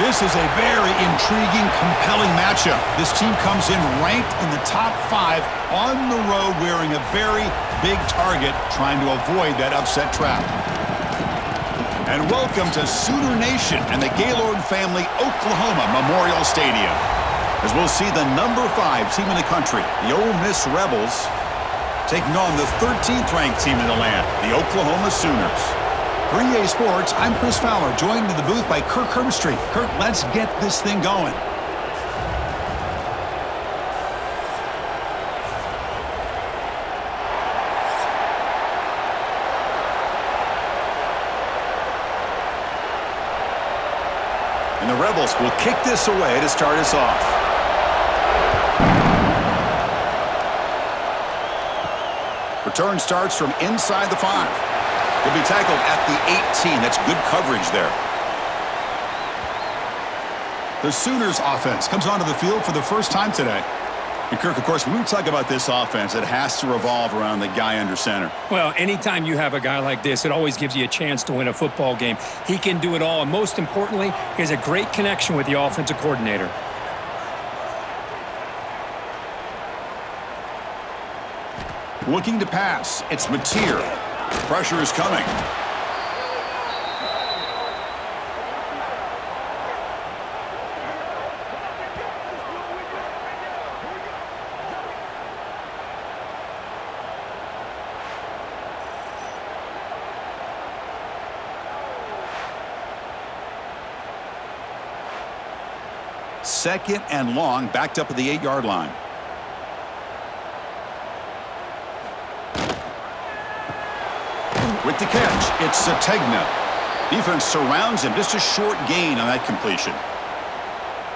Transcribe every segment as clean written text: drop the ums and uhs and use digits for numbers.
This is a very intriguing, compelling matchup. This team comes in ranked in the top 5 on the road wearing a very big target, trying to avoid that upset trap. And welcome to Sooner Nation and the Gaylord Family Oklahoma Memorial Stadium, as we'll see the number 5 team in the country, the Ole Miss Rebels, taking on the 13th ranked team in the land, the Oklahoma Sooners. For EA Sports, I'm Chris Fowler, joined in the booth by Kirk Herbstreit. Kirk, let's get this thing going. And the Rebels will kick this away to start us off. Return starts from inside the 5. He'll be tackled at the 18. That's good coverage there. The Sooners offense comes onto the field for the first time today. And Kirk, of course, when we talk about this offense, it has to revolve around the guy under center. Well, anytime you have a guy like this, it always gives you a chance to win a football game. He can do it all, and most importantly, he has a great connection with the offensive coordinator. Looking to pass, it's Mateer. Pressure is coming. Second and long, backed up at the 8-yard line. With the catch, it's Sategna. Defense surrounds him. Just a short gain on that completion.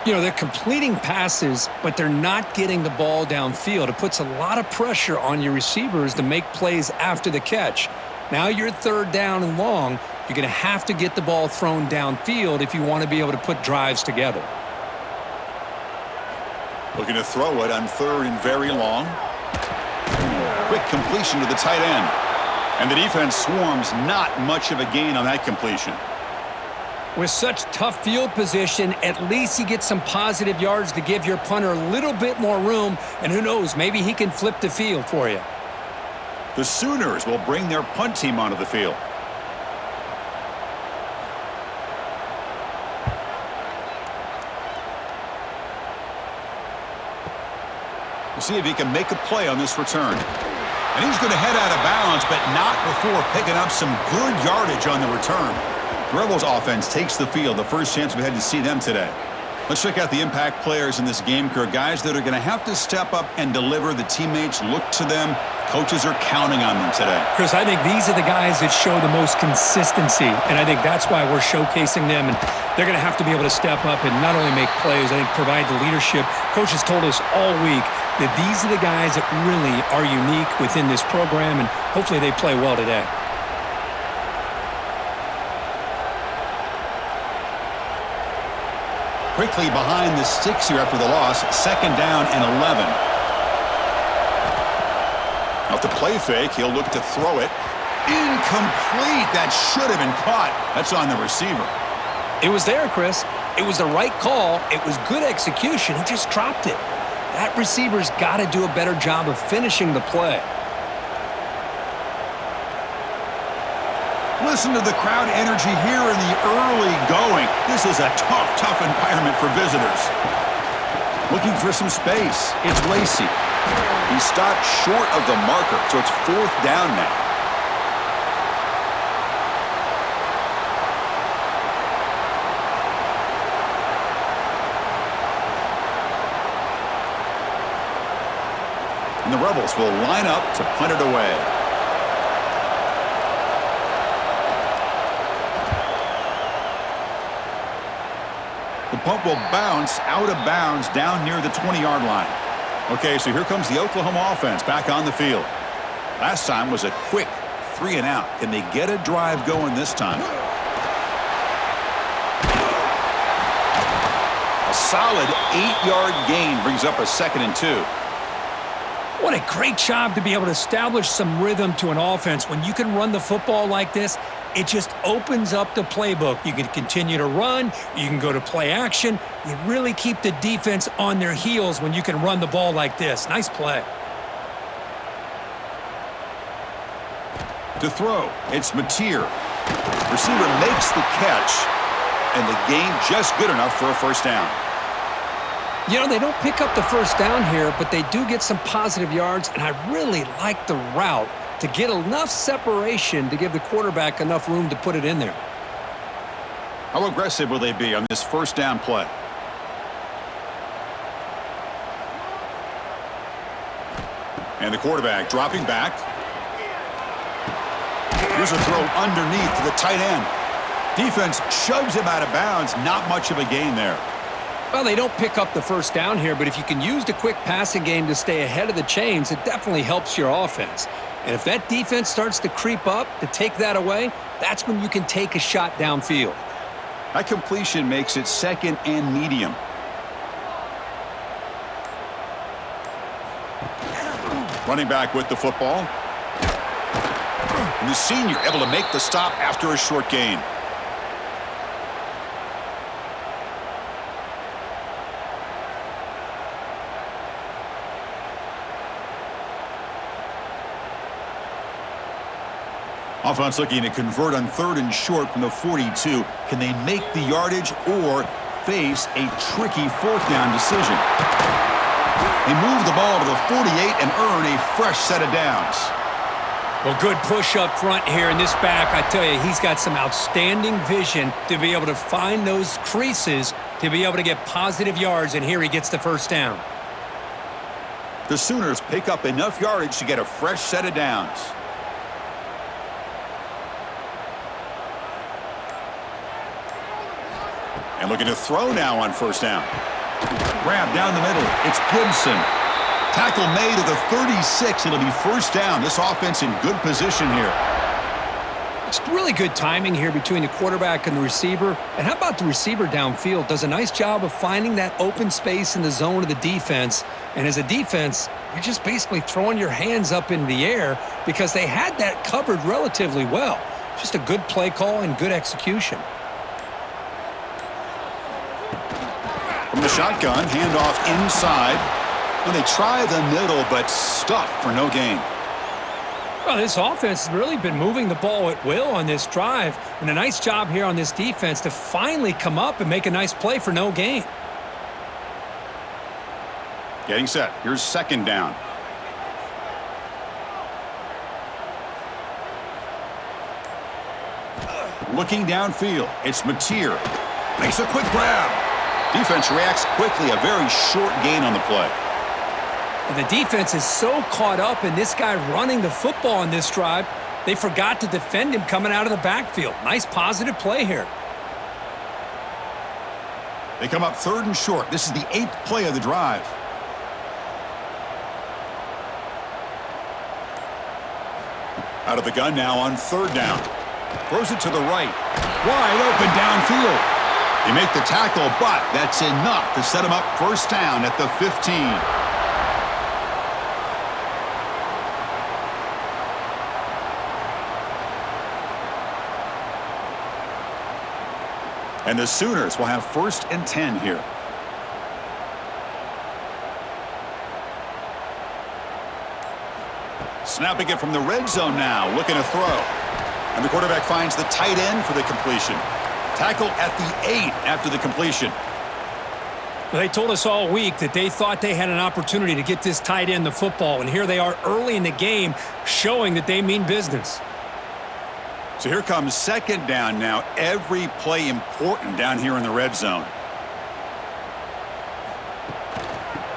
You know, they're completing passes, but they're not getting the ball downfield. It puts a lot of pressure on your receivers to make plays after the catch. Now you're third down and long. You're going to have to get the ball thrown downfield if you want to be able to put drives together. Looking to throw it on third and very long. Quick completion to the tight end. And the defense swarms, not much of a gain on that completion. With such tough field position, at least he gets some positive yards to give your punter a little bit more room. And who knows, maybe he can flip the field for you. The Sooners will bring their punt team onto the field. We'll see if he can make a play on this return. And he's going to head out of bounds, but not before picking up some good yardage on the return. The Rebels offense takes the field, the first chance we had to see them today. Let's check out the impact players in this game, Kirk. Guys that are going to have to step up and deliver. The teammates look to them. Coaches are counting on them today. Chris, I think these are the guys that show the most consistency, and I think that's why we're showcasing them. And they're going to have to be able to step up and not only make plays, I think provide the leadership. Coaches told us all week that these are the guys that really are unique within this program, and hopefully they play well today. Quickly behind the sticks here after the loss, second down and 11. Off the play fake, he'll look to throw it. Incomplete. That should have been caught. That's on the receiver. It was there, Chris. It was the right call. It was good execution. He just dropped it. That receiver's got to do a better job of finishing the play. Listen to the crowd energy here in the early going. This is a tough environment for visitors. Looking for some space. It's Lacey. He stopped short of the marker, so it's fourth down now. And the Rebels will line up to punt it away. The punt will bounce out of bounds down near the 20-yard line. Okay, so here comes the Oklahoma offense back on the field. Last time was a quick 3 and out. Can they get a drive going this time? A solid 8-yard gain brings up a 2nd and 2. What a great job to be able to establish some rhythm to an offense. When you can run the football like this, it just opens up the playbook. You can continue to run. You can go to play action. You really keep the defense on their heels when you can run the ball like this. Nice play. To throw, it's Mateer. Receiver makes the catch, and the gain just good enough for a first down. You know, they don't pick up the first down here, but they do get some positive yards, and I really like the route to get enough separation to give the quarterback enough room to put it in there. How aggressive will they be on this first down play? And the quarterback dropping back. Here's a throw underneath to the tight end. Defense shoves him out of bounds. Not much of a gain there. Well, they don't pick up the first down here, but if you can use the quick passing game to stay ahead of the chains, it definitely helps your offense. And if that defense starts to creep up to take that away, that's when you can take a shot downfield. That completion makes it second and medium. Running back with the football. And the senior able to make the stop after a short gain. Offense looking to convert on 3rd and short from the 42. Can they make the yardage or face a tricky 4th down decision? They move the ball to the 48 and earn a fresh set of downs. Well, good push up front here in this back. I tell you, he's got some outstanding vision to be able to find those creases to be able to get positive yards, and here he gets the first down. The Sooners pick up enough yardage to get a fresh set of downs. And looking to throw now on first down. Grab down the middle. It's Gibson. Tackle made at the 36. It'll be first down. This offense in good position here. It's really good timing here between the quarterback and the receiver. And how about the receiver downfield? Does a nice job of finding that open space in the zone of the defense. And as a defense, you're just basically throwing your hands up in the air because they had that covered relatively well. Just a good play call and good execution. From the shotgun, handoff inside. And they try the middle, but stuffed for no gain. Well, this offense has really been moving the ball at will on this drive. And a nice job here on this defense to finally come up and make a nice play for no gain. Getting set. Here's second down. Looking downfield. It's Mateer. Makes a quick grab. Defense reacts quickly. A very short gain on the play. And the defense is so caught up in this guy running the football on this drive, they forgot to defend him coming out of the backfield. Nice positive play here. They come up 3rd and short. This is the 8th play of the drive. Out of the gun now on 3rd down. Throws it to the right. Wide open downfield. They make the tackle, but that's enough to set him up first down at the 15. And the Sooners will have 1st and 10 here. Snapping it from the red zone now, looking to throw. And the quarterback finds the tight end for the completion. Tackle at the 8 after the completion. Well, they told us all week that they thought they had an opportunity to get this tight end the football, and here they are early in the game showing that they mean business. So here comes second down now. Every play important down here in the red zone.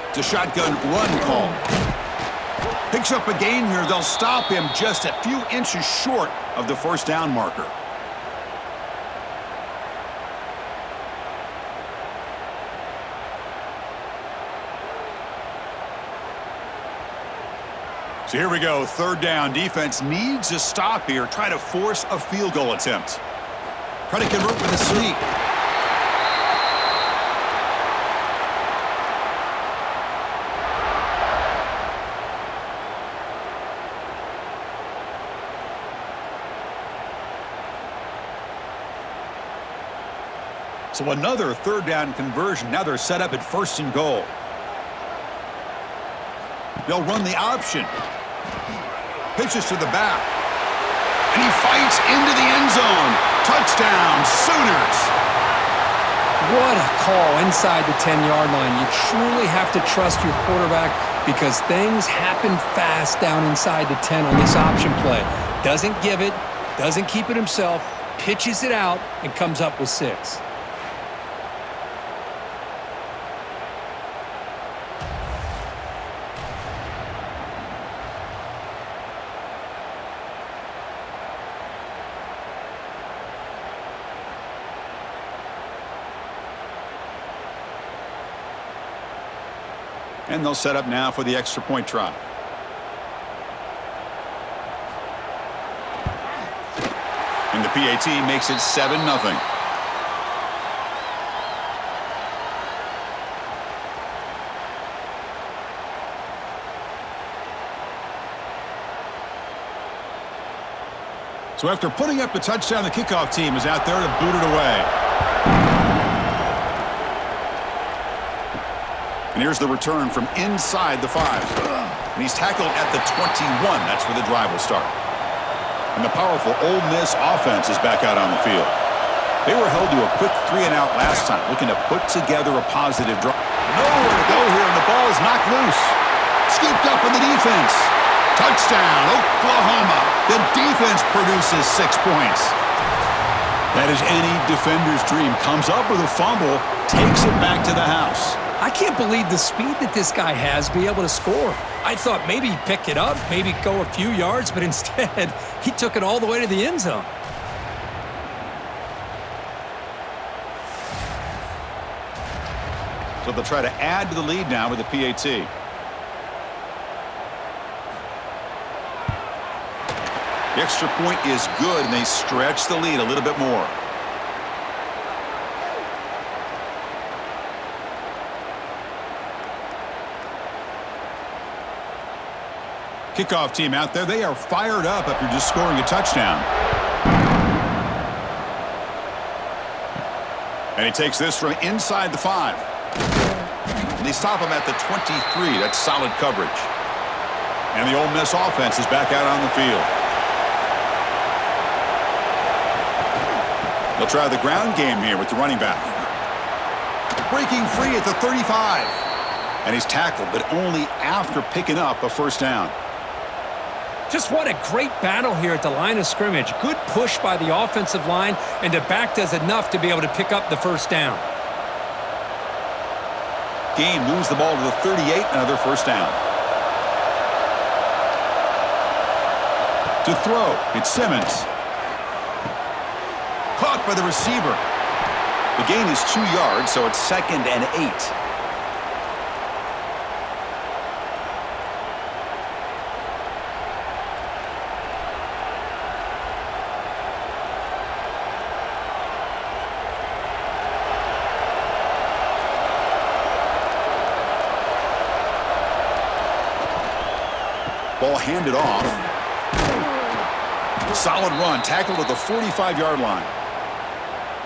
It's a shotgun run call. Picks up a gain here. They'll stop him just a few inches short of the first down marker. So here we go, 3rd down. Defense needs a stop here. Try to force a field goal attempt. Try to convert with a sweep. So another third down conversion. Now they're set up at 1st and goal. They'll run the option. Pitches to the back. And he fights into the end zone. Touchdown, Sooners. What a call inside the 10-yard line. You truly have to trust your quarterback because things happen fast down inside the 10 on this option play. Doesn't give it, doesn't keep it himself, pitches it out, and comes up with 6. And they'll set up now for the extra point try. And the PAT makes it 7-0. So after putting up the touchdown, the kickoff team is out there to boot it away. And here's the return from inside the 5. And he's tackled at the 21. That's where the drive will start. And the powerful Ole Miss offense is back out on the field. They were held to a quick 3-and-out last time, looking to put together a positive drive. Nowhere to go here, and the ball is knocked loose. Scooped up in the defense. Touchdown, Oklahoma. The defense produces 6 points. That is any defender's dream. Comes up with a fumble, takes it back to the house. I can't believe the speed that this guy has to be able to score. I thought maybe he'd pick it up, maybe go a few yards, but instead, he took it all the way to the end zone. So they'll try to add to the lead now with the PAT. The extra point is good, and they stretch the lead a little bit more. Kickoff team out there, they are fired up after just scoring a touchdown. And he takes this from inside the 5. And they stop him at the 23. That's solid coverage. And the Ole Miss offense is back out on the field. They'll try the ground game here with the running back. Breaking free at the 35. And he's tackled, but only after picking up a first down. Just what a great battle here at the line of scrimmage. Good push by the offensive line, and the back does enough to be able to pick up the first down. Game moves the ball to the 38, another first down. To throw, it's Simmons. Caught by the receiver. The gain is 2 yards, so it's 2nd and 8. Ball handed off. Solid run, tackled at the 45-yard line.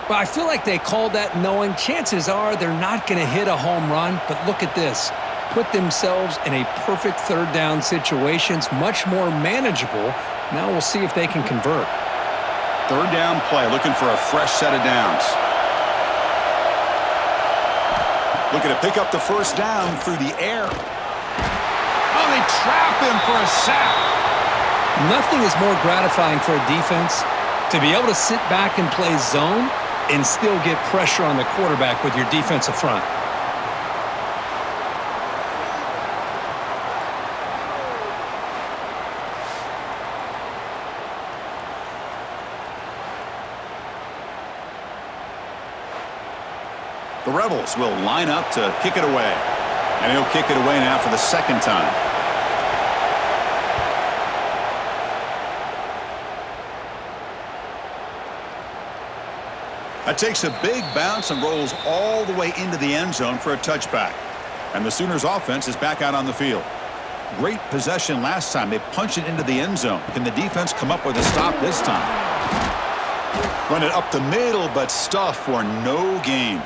Well, I feel like they called that knowing chances are they're not going to hit a home run, but look at this. Put themselves in a perfect third down situations, much more manageable. Now we'll see if they can convert. Third down play, looking for a fresh set of downs. Looking to pick up the first down through the air. Oh, they trap him for a sack. Nothing is more gratifying for a defense to be able to sit back and play zone and still get pressure on the quarterback with your defensive front. The Rebels will line up to kick it away. And he'll kick it away now for the second time. That takes a big bounce and rolls all the way into the end zone for a touchback. And the Sooners offense is back out on the field. Great possession last time. They punched it into the end zone. Can the defense come up with a stop this time? Run it up the middle, but stuff for no gain.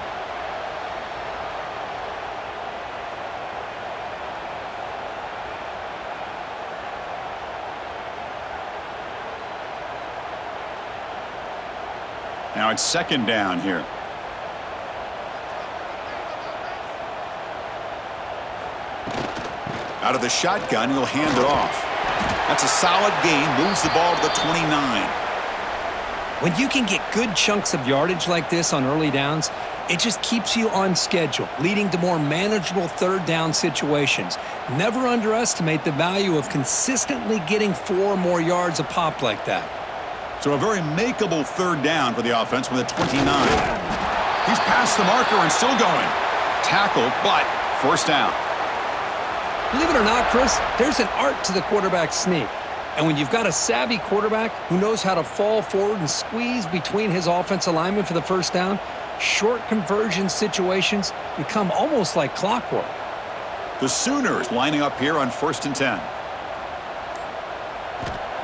Now it's second down here. Out of the shotgun, he'll hand it off. That's a solid gain, moves the ball to the 29. When you can get good chunks of yardage like this on early downs, it just keeps you on schedule, leading to more manageable third down situations. Never underestimate the value of consistently getting 4 or more yards a pop like that. So a very makeable third down for the offense from the 29. He's past the marker and still going. Tackled, but first down. Believe it or not, Chris, there's an art to the quarterback sneak. And when you've got a savvy quarterback who knows how to fall forward and squeeze between his offensive linemen for the first down, short conversion situations become almost like clockwork. The Sooners lining up here on 1st and 10.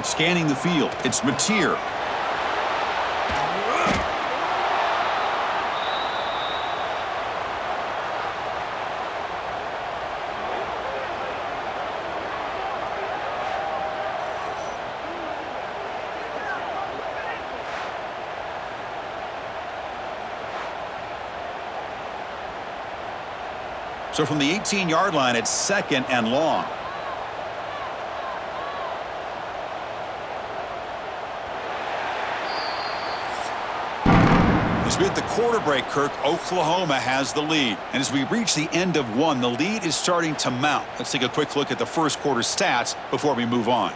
Scanning the field, it's Mateer. So from the 18-yard line, it's second and long. As we hit the quarter break, Kirk, Oklahoma has the lead. And as we reach the end of one, the lead is starting to mount. Let's take a quick look at the first quarter stats before we move on.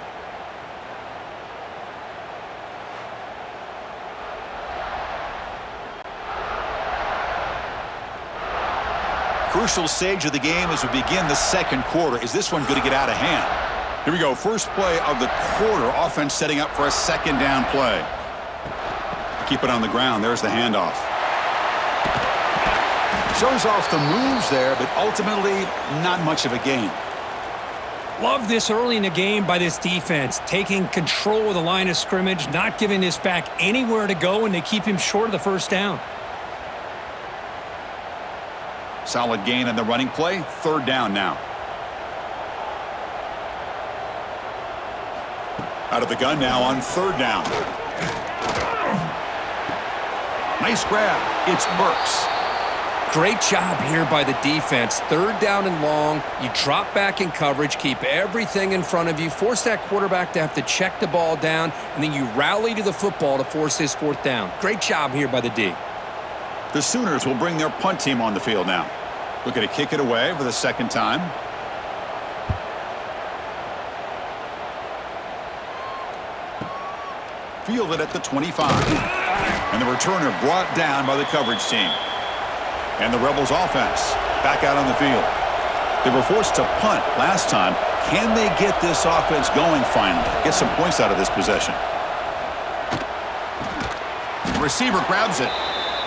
Crucial stage of the game as we begin the second quarter. Is this one going to get out of hand? Here we go. First play of the quarter. Offense setting up for a second down play. Keep it on the ground. There's the handoff. Shows off the moves there, but ultimately not much of a gain. Love this early in the game by this defense, taking control of the line of scrimmage, not giving this back anywhere to go, and they keep him short of the first down. Solid gain on the running play. Third down now. Out of the gun now on third down. Nice grab. It's Burks. Great job here by the defense. Third down and long. You drop back in coverage, keep everything in front of you, force that quarterback to have to check the ball down, and then you rally to the football to force this fourth down. Great job here by the D. The Sooners will bring their punt team on the field now. Looking to kick it away for the second time. Fielded at the 25. And the returner brought down by the coverage team. And the Rebels offense back out on the field. They were forced to punt last time. Can they get this offense going finally? Get some points out of this possession. The receiver grabs it.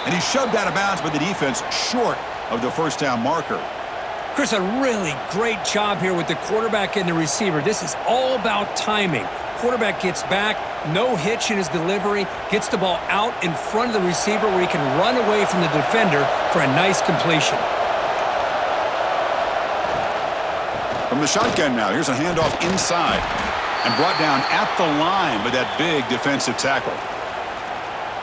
And he's shoved out of bounds by the defense short of the first down marker. Chris, a really great job here with the quarterback and the receiver. This is all about timing. Quarterback gets back, no hitch in his delivery, gets the ball out in front of the receiver where he can run away from the defender for a nice completion. From the shotgun now, here's a handoff inside. And brought down at the line with that big defensive tackle.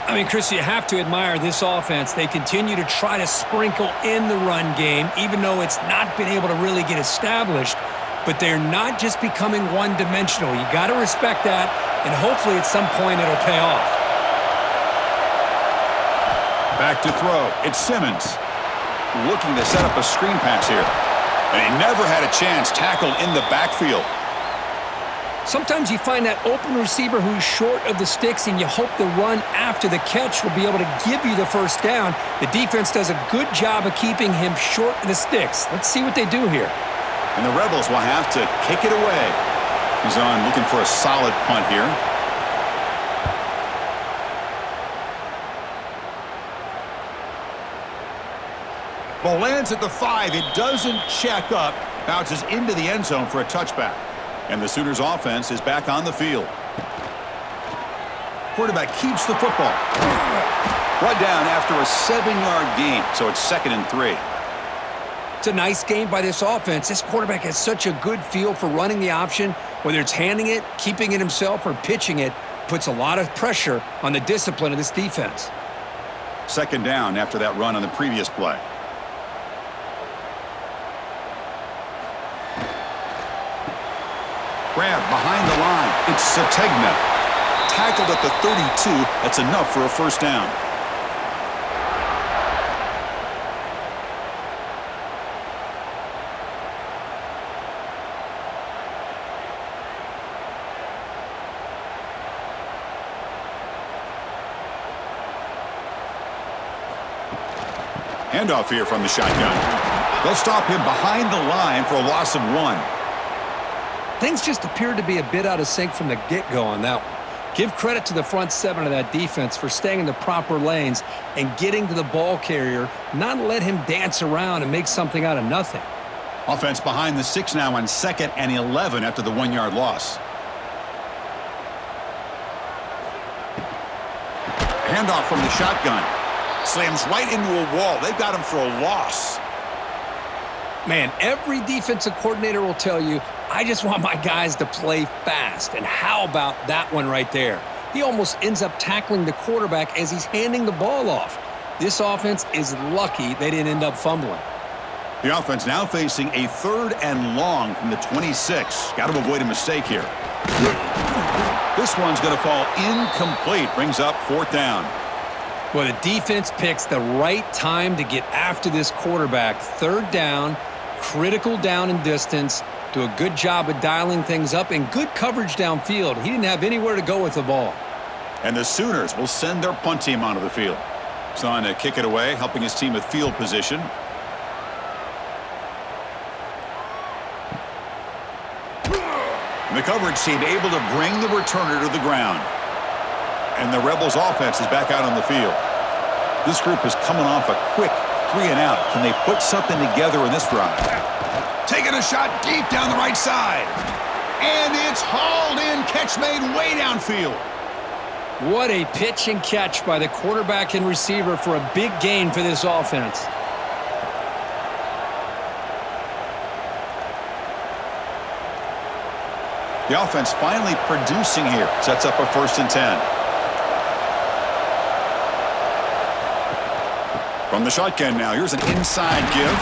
I mean, Chris, you have to admire this offense. They continue to try to sprinkle in the run game, even though it's not been able to really get established. But they're not just becoming one-dimensional. You got to respect that, and hopefully at some point it'll pay off. Back to throw. It's Simmons. Looking to set up a screen pass here. And he never had a chance. Tackled in the backfield. Sometimes you find that open receiver who's short of the sticks, and you hope the run after the catch will be able to give you the first down. The defense does a good job of keeping him short of the sticks. Let's see what they do here. And the Rebels will have to kick it away. He's on looking for a solid punt here. Ball lands at the 5. It doesn't check up. Bounces into the end zone for a touchback. And the Sooners offense is back on the field. Quarterback keeps the football. Brought down after a 7-yard gain, so it's 2nd and 3. It's a nice game by this offense. This quarterback has such a good feel for running the option. Whether it's handing it, keeping it himself, or pitching it, puts a lot of pressure on the discipline of this defense. 2nd down after that run on the previous play. Grab behind the line. It's Sategna. Tackled at the 32. That's enough for a 1st down. Handoff here from the shotgun. They'll stop him behind the line for a loss of 1. Things just appeared to be a bit out of sync from the get-go on that one. Give credit to the front 7 of that defense for staying in the proper lanes and getting to the ball carrier, not let him dance around and make something out of nothing. Offense behind the 6 now on 2nd and 11 after the 1-yard loss. Handoff from the shotgun. Slams right into a wall. They've got him for a loss. Man, every defensive coordinator will tell you, I just want my guys to play fast. And how about that one right there? He almost ends up tackling the quarterback as he's handing the ball off. This offense is lucky they didn't end up fumbling. The offense now facing a 3rd and long from the 26. Got to avoid a mistake here. This one's going to fall incomplete. Brings up 4th down. Well, the defense picks the right time to get after this quarterback. 3rd down, critical down and distance. Do a good job of dialing things up and good coverage downfield. He didn't have anywhere to go with the ball. And the Sooners will send their punt team onto the field. He's on to kick it away, helping his team with field position. And the coverage team able to bring the returner to the ground. And the Rebels offense is back out on the field. This group is coming off a quick 3-and-out. Can they put something together in this drive? Taking a shot deep down the right side. And it's hauled in. Catch made way downfield. What a pitch and catch by the quarterback and receiver for a big gain for this offense. The offense finally producing here. Sets up a 1st and 10. From the shotgun now, here's an inside give.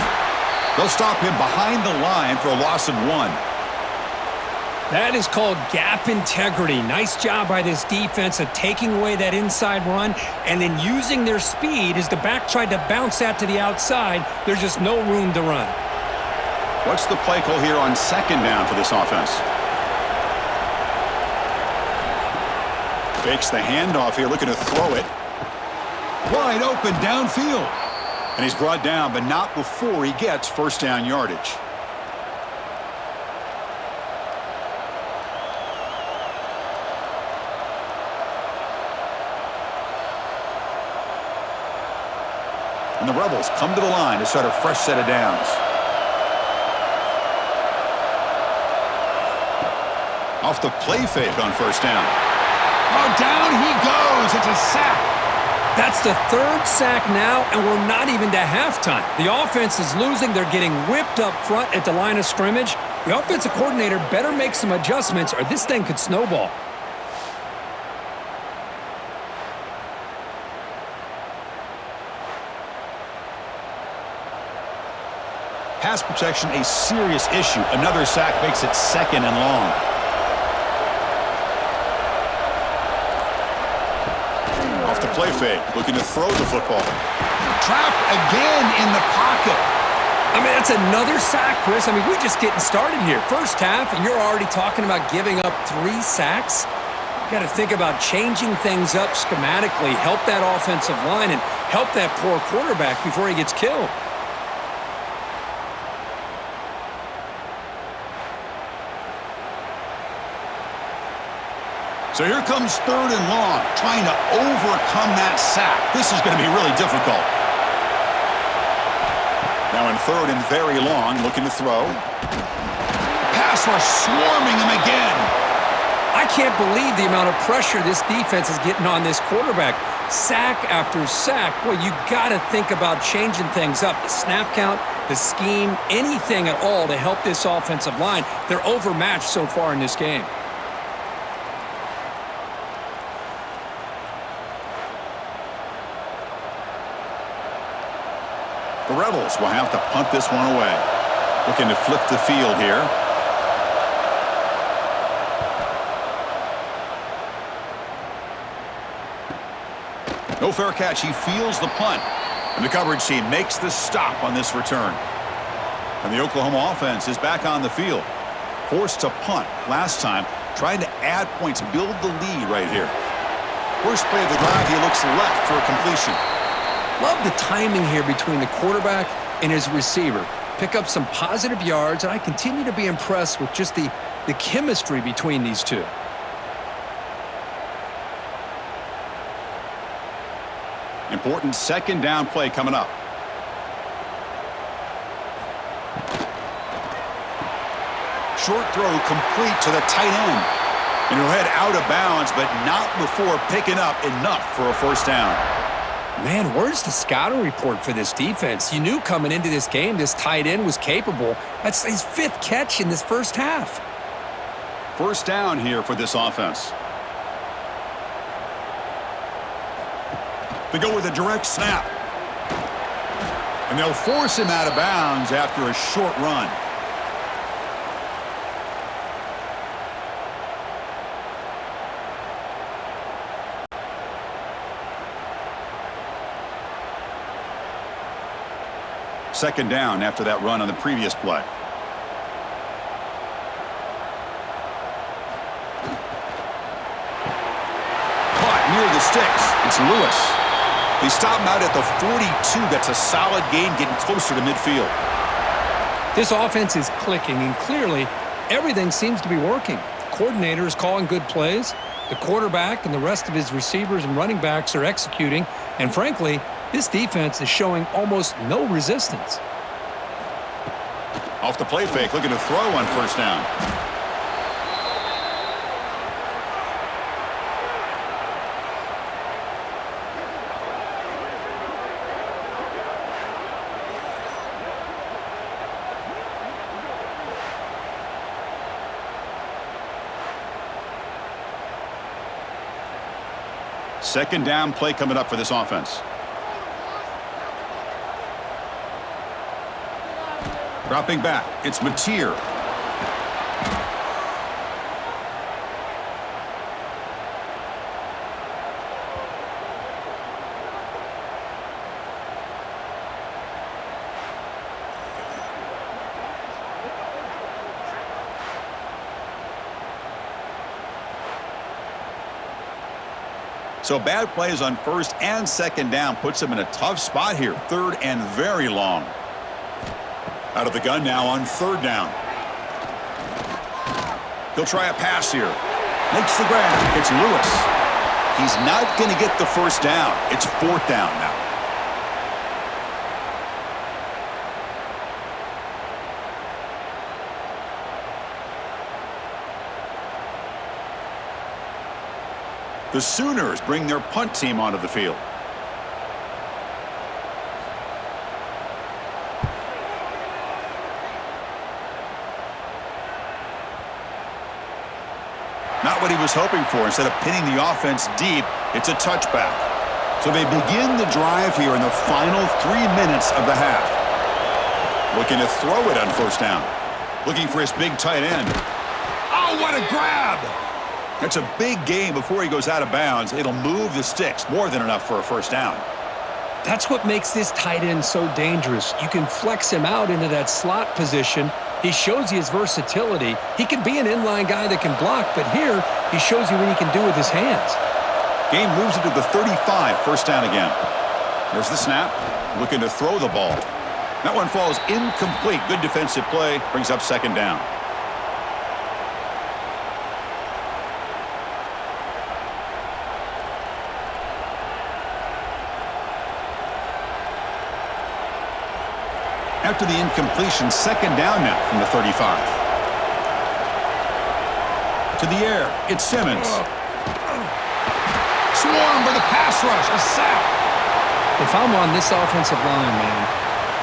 They'll stop him behind the line for a loss of 1. That is called gap integrity. Nice job by this defense of taking away that inside run and then using their speed as the back tried to bounce that to the outside. There's just no room to run. What's the play call here on 2nd down for this offense? Fakes the handoff here, looking to throw it. Wide open downfield. And he's brought down, but not before he gets 1st down yardage. And the Rebels come to the line to start a fresh set of downs. Off the play fake on 1st down. Oh, down he goes. It's a sack. That's the 3rd sack now, and we're not even to halftime. The offense is losing. They're getting whipped up front at the line of scrimmage. The offensive coordinator better make some adjustments or this thing could snowball. Pass protection, a serious issue. Another sack makes it 2nd and long. Play fake, looking to throw the football. Trapped again in the pocket. I mean, that's another sack, Chris. I mean, we're just getting started here. 1st half, and you're already talking about giving up 3 sacks. You got to think about changing things up schematically, help that offensive line, and help that poor quarterback before he gets killed. So here comes 3rd and long, trying to overcome that sack. This is going to be really difficult. Now in 3rd and very long, looking to throw. Pass rush swarming him again. I can't believe the amount of pressure this defense is getting on this quarterback. Sack after sack. Well, you got to think about changing things up. The snap count, the scheme, anything at all to help this offensive line. They're overmatched so far in this game. The Rebels will have to punt this one away. Looking to flip the field here. No fair catch. He feels the punt. And the coverage team makes the stop on this return. And the Oklahoma offense is back on the field. Forced to punt last time. Trying to add points, build the lead right here. First play of the drive, he looks left for a completion. Love the timing here between the quarterback and his receiver. Pick up some positive yards, and I continue to be impressed with just the chemistry between these two. Important second down play coming up. Short throw complete to the tight end. And he'll head out of bounds, but not before picking up enough for a first down. Man, where's the scouting report for this defense? You knew coming into this game this tight end was capable. That's his 5th catch in this first half. First down here for this offense. They go with a direct snap. And they'll force him out of bounds after a short run. Second down after that run on the previous play. Caught near the sticks. It's Lewis. They stop him out at the 42. That's a solid gain, getting closer to midfield. This offense is clicking, and clearly everything seems to be working. The coordinator is calling good plays. The quarterback and the rest of his receivers and running backs are executing. And frankly, this defense is showing almost no resistance. Off the play fake, looking to throw on first down. Second down play coming up for this offense. Dropping back, it's Mateer. So bad plays on first and second down puts him in a tough spot here. Third and very long. Out of the gun now on third down. He'll try a pass here. Makes the grab. It's Lewis. He's not going to get the first down. It's fourth down now. The Sooners bring their punt team onto the field. Not what he was hoping for. Instead of pinning the offense deep, it's a touchback. So they begin the drive here in the final 3 minutes of the half. Looking to throw it on first down. Looking for his big tight end. Oh, what a grab! That's a big gain before he goes out of bounds. It'll move the sticks. More than enough for a first down. That's what makes this tight end so dangerous. You can flex him out into that slot position. He shows you his versatility. He can be an inline guy that can block, but here he shows you what he can do with his hands. Game moves into the 35, first down again. There's the snap, looking to throw the ball. That one falls incomplete. Good defensive play, brings up second down. After the incompletion, second down now from the 35. To the air, it's Simmons. swarmed by the pass rush. A sack. If I'm on this offensive line, man,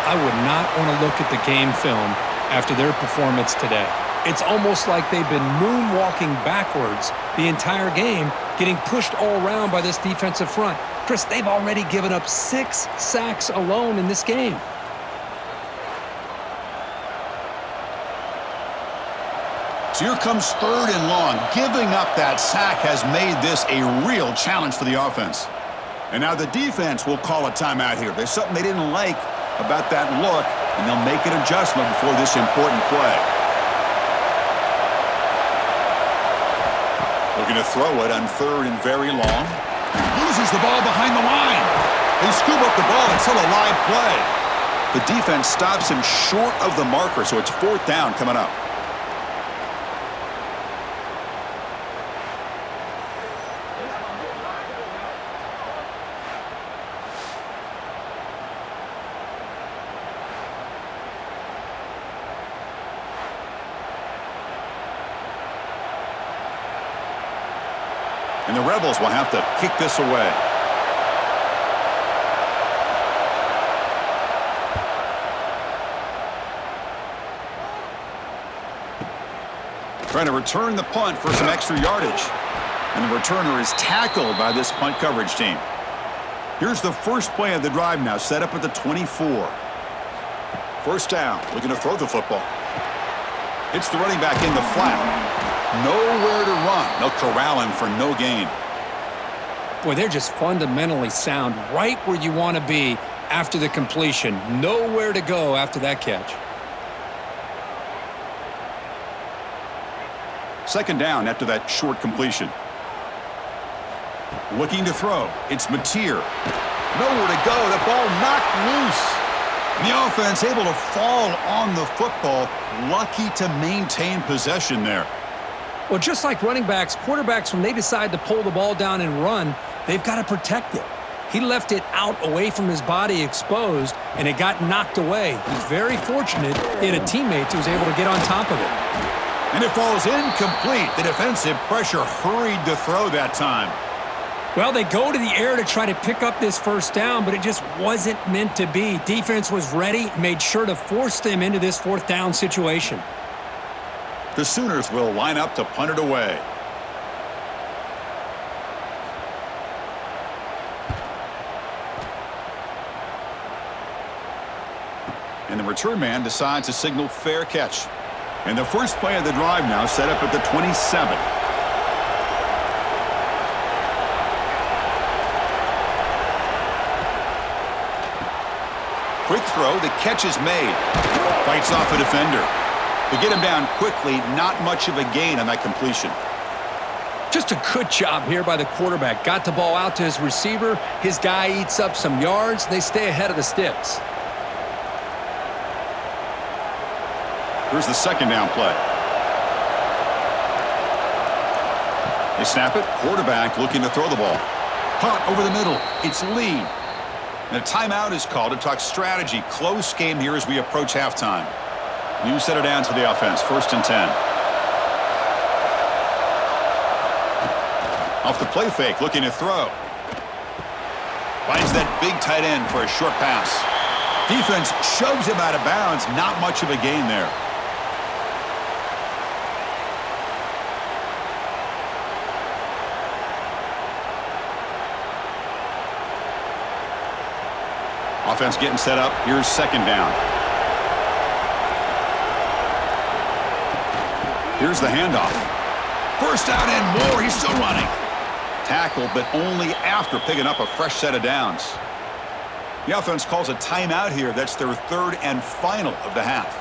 I would not want to look at the game film after their performance today. It's almost like they've been moonwalking backwards the entire game, getting pushed all around by this defensive front. Chris, they've already given up 6 sacks alone in this game. So here comes 3rd and long. Giving up that sack has made this a real challenge for the offense. And now the defense will call a timeout here. There's something they didn't like about that look, and they'll make an adjustment before this important play. Looking to throw it on 3rd and very long. Loses the ball behind the line. They scoop up the ball. It's still a live play. The defense stops him short of the marker, so it's 4th down coming up. And the Rebels will have to kick this away. Trying to return the punt for some extra yardage. And the returner is tackled by this punt coverage team. Here's the first play of the drive now, set up at the 24. 1st down, looking to throw the football. It's the running back in the flat. Nowhere to run. They'll corral him for no gain. Boy, they're just fundamentally sound right where you want to be after the completion. Nowhere to go after that catch. 2nd down after that short completion. Looking to throw. It's Mateer. Nowhere to go. The ball knocked loose. And the offense able to fall on the football. Lucky to maintain possession there. Well, just like running backs, quarterbacks, when they decide to pull the ball down and run, they've got to protect it. He left it out away from his body exposed, and it got knocked away. He's very fortunate he had a teammate who was able to get on top of it. And it falls incomplete. The defensive pressure hurried the throw that time. Well, they go to the air to try to pick up this 1st down, but it just wasn't meant to be. Defense was ready, made sure to force them into this 4th down situation. The Sooners will line up to punt it away. And the return man decides to signal fair catch. And the first play of the drive now set up at the 27. Quick throw, the catch is made. Fights off a defender. To get him down quickly, not much of a gain on that completion. Just a good job here by the quarterback. Got the ball out to his receiver. His guy eats up some yards. They stay ahead of the sticks. Here's the 2nd down play. They snap it. Quarterback looking to throw the ball. Punt over the middle. It's Lee. And a timeout is called to talk strategy. Close game here as we approach halftime. New set of downs for the offense. 1st and 10. Off the play fake, looking to throw. Finds that big tight end for a short pass. Defense shoves him out of bounds. Not much of a gain there. Offense getting set up. Here's 2nd down. Here's the handoff. 1st down and more. He's still running. Tackle, but only after picking up a fresh set of downs. The offense calls a timeout here. That's their 3rd and final of the half.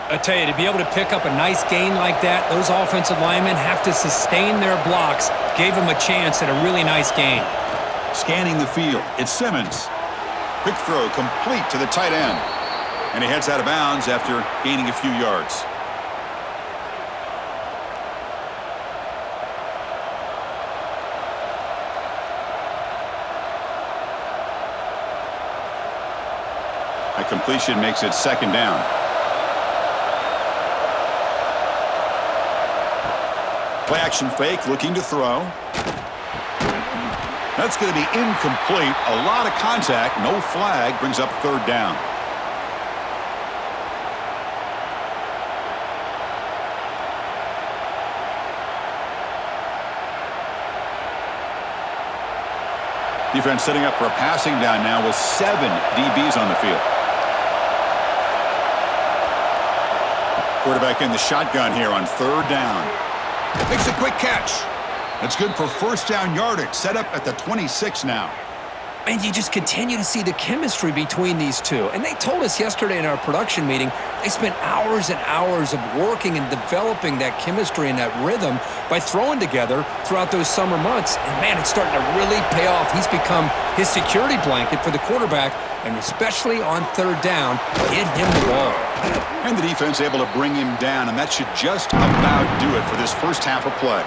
I tell you, to be able to pick up a nice gain like that, those offensive linemen have to sustain their blocks. Gave them a chance at a really nice gain. Scanning the field. It's Simmons. Quick throw complete to the tight end. And he heads out of bounds after gaining a few yards. A completion makes it 2nd down. Play action fake, looking to throw. That's going to be incomplete. A lot of contact. No flag. Brings up third down. Defense setting up for a passing down now with 7 DBs on the field. Quarterback in the shotgun here on third down. Makes a quick catch. That's good for first down yardage. Set up at the 26 now. And you just continue to see the chemistry between these two. And they told us yesterday in our production meeting, they spent hours and hours of working and developing that chemistry and that rhythm by throwing together throughout those summer months. And, man, it's starting to really pay off. He's become his security blanket for the quarterback, and especially on third down, get him the ball. And the defense able to bring him down, and that should just about do it for this first half of play.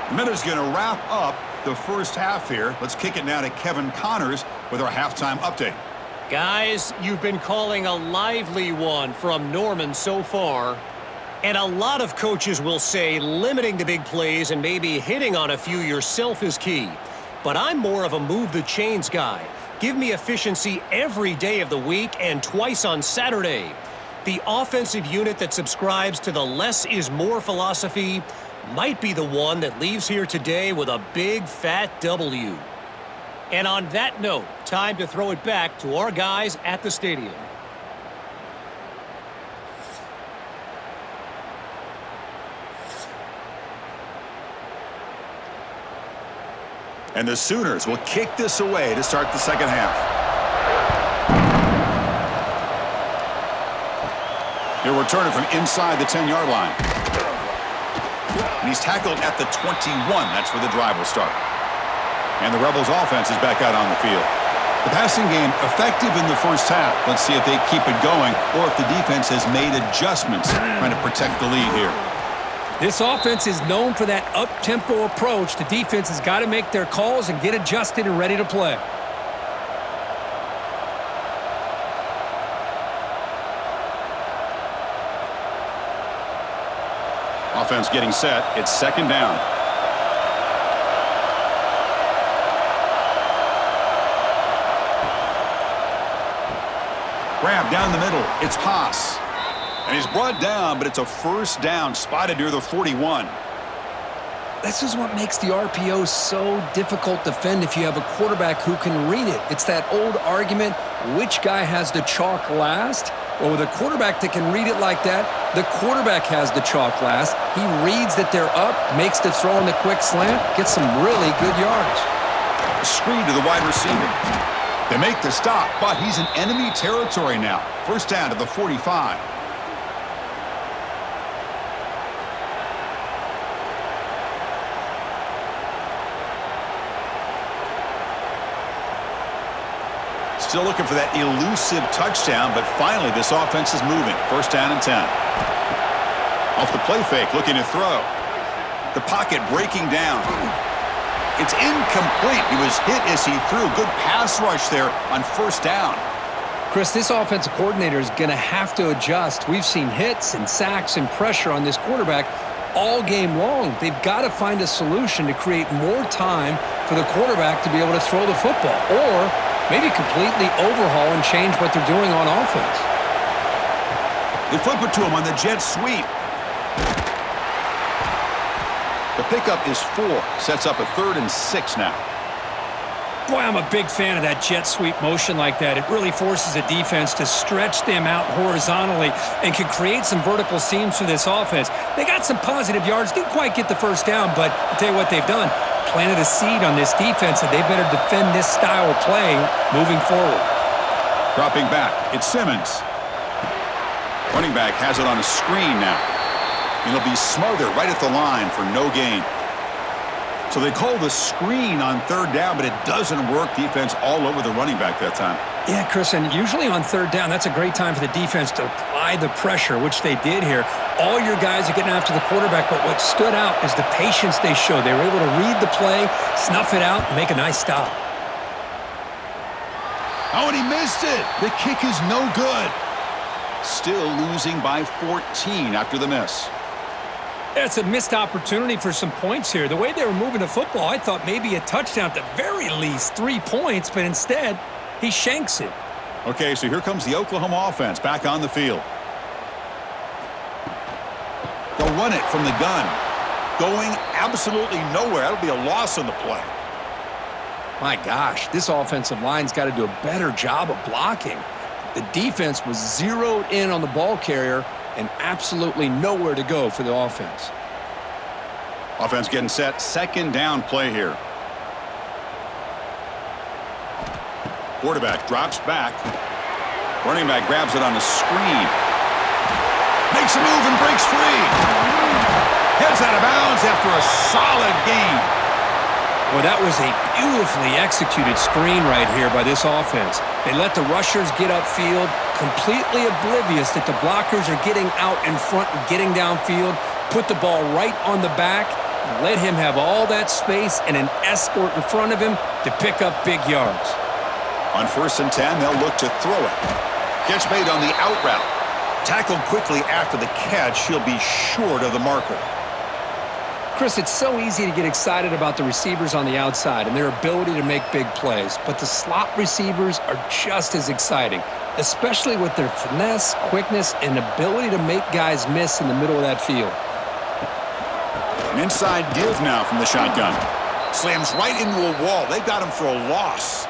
The minute's going to wrap up the first half here. Let's kick it now to Kevin Connors with our halftime update. Guys, you've been calling a lively one from Norman so far. And a lot of coaches will say limiting the big plays and maybe hitting on a few yourself is key. But I'm more of a move the chains guy. Give me efficiency every day of the week and twice on Saturday. The offensive unit that subscribes to the less is more philosophy might be the one that leaves here today with a big fat W. And on that note, time to throw it back to our guys at the stadium. And the Sooners will kick this away to start the second half. He'll return it from inside the 10-yard line. And he's tackled at the 21. That's where the drive will start. And the Rebels offense is back out on the field. The passing game effective in the first half. Let's see if they keep it going or if the defense has made adjustments trying to protect the lead here. This offense is known for that up-tempo approach. The defense has got to make their calls and get adjusted and ready to play. Offense getting set. It's second down. Grab down the middle. It's Haas. And he's brought down, but it's a first down spotted near the 41. This is what makes the RPO so difficult to defend if you have a quarterback who can read it. It's that old argument, which guy has the chalk last? Well, with a quarterback that can read it like that, the quarterback has the chalk last. He reads that they're up, makes the throw in the quick slant, gets some really good yards. A screen to the wide receiver. They make the stop, but he's in enemy territory now. First down to the 45. Still looking for that elusive touchdown, but finally this offense is moving. First down and 10. Off the play fake, looking to throw. The pocket breaking down. It's incomplete. He was hit as he threw. Good pass rush there on first down. Chris, this offensive coordinator is going to have to adjust. We've seen hits and sacks and pressure on this quarterback all game long. They've got to find a solution to create more time for the quarterback to be able to throw the football, or maybe completely overhaul and change what they're doing on offense. They flip it to him on the jet sweep. The pickup is 4. Sets up a 3rd and 6 now. Boy, I'm a big fan of that jet sweep motion like that. It really forces a defense to stretch them out horizontally and can create some vertical seams for this offense. They got some positive yards. Didn't quite get the first down, but I'll tell you what they've done. Planted a seed on this defense that they better defend this style of play moving forward. Dropping back, it's Simmons. Running back has it on a screen now. It'll be smothered right at the line for no gain. So they call the screen on third down, but it doesn't work. Defense all over the running back that time. Yeah, Chris, and usually on third down, that's a great time for the defense to apply the pressure, which they did here. All your guys are getting after the quarterback, but what stood out is the patience they showed. They were able to read the play, snuff it out, and make a nice stop. Oh, and he missed it. The kick is no good. Still losing by 14 after the miss. It's a missed opportunity for some points here. The way they were moving the football, I thought maybe a touchdown at the very least, 3 points, but instead, he shanks it. Okay, so here comes the Oklahoma offense back on the field. They'll run it from the gun. Going absolutely nowhere. That'll be a loss on the play. My gosh, this offensive line's got to do a better job of blocking. The defense was zeroed in on the ball carrier and absolutely nowhere to go for the offense. Offense getting set. Second down play here. Quarterback drops back. Running back grabs it on a screen. Makes a move and breaks free. Heads out of bounds after a solid gain. Well, that was a beautifully executed screen right here by this offense. They let the rushers get upfield, completely oblivious that the blockers are getting out in front and getting downfield, put the ball right on the back, and let him have all that space and an escort in front of him to pick up big yards. On 1st and 10, they'll look to throw it. Catch made on the out route. Tackled quickly after the catch. He'll be short of the marker. Chris, it's so easy to get excited about the receivers on the outside and their ability to make big plays, but the slot receivers are just as exciting, especially with their finesse, quickness, and ability to make guys miss in the middle of that field. An inside give now from the shotgun. Slams right into a wall. They got him for a loss.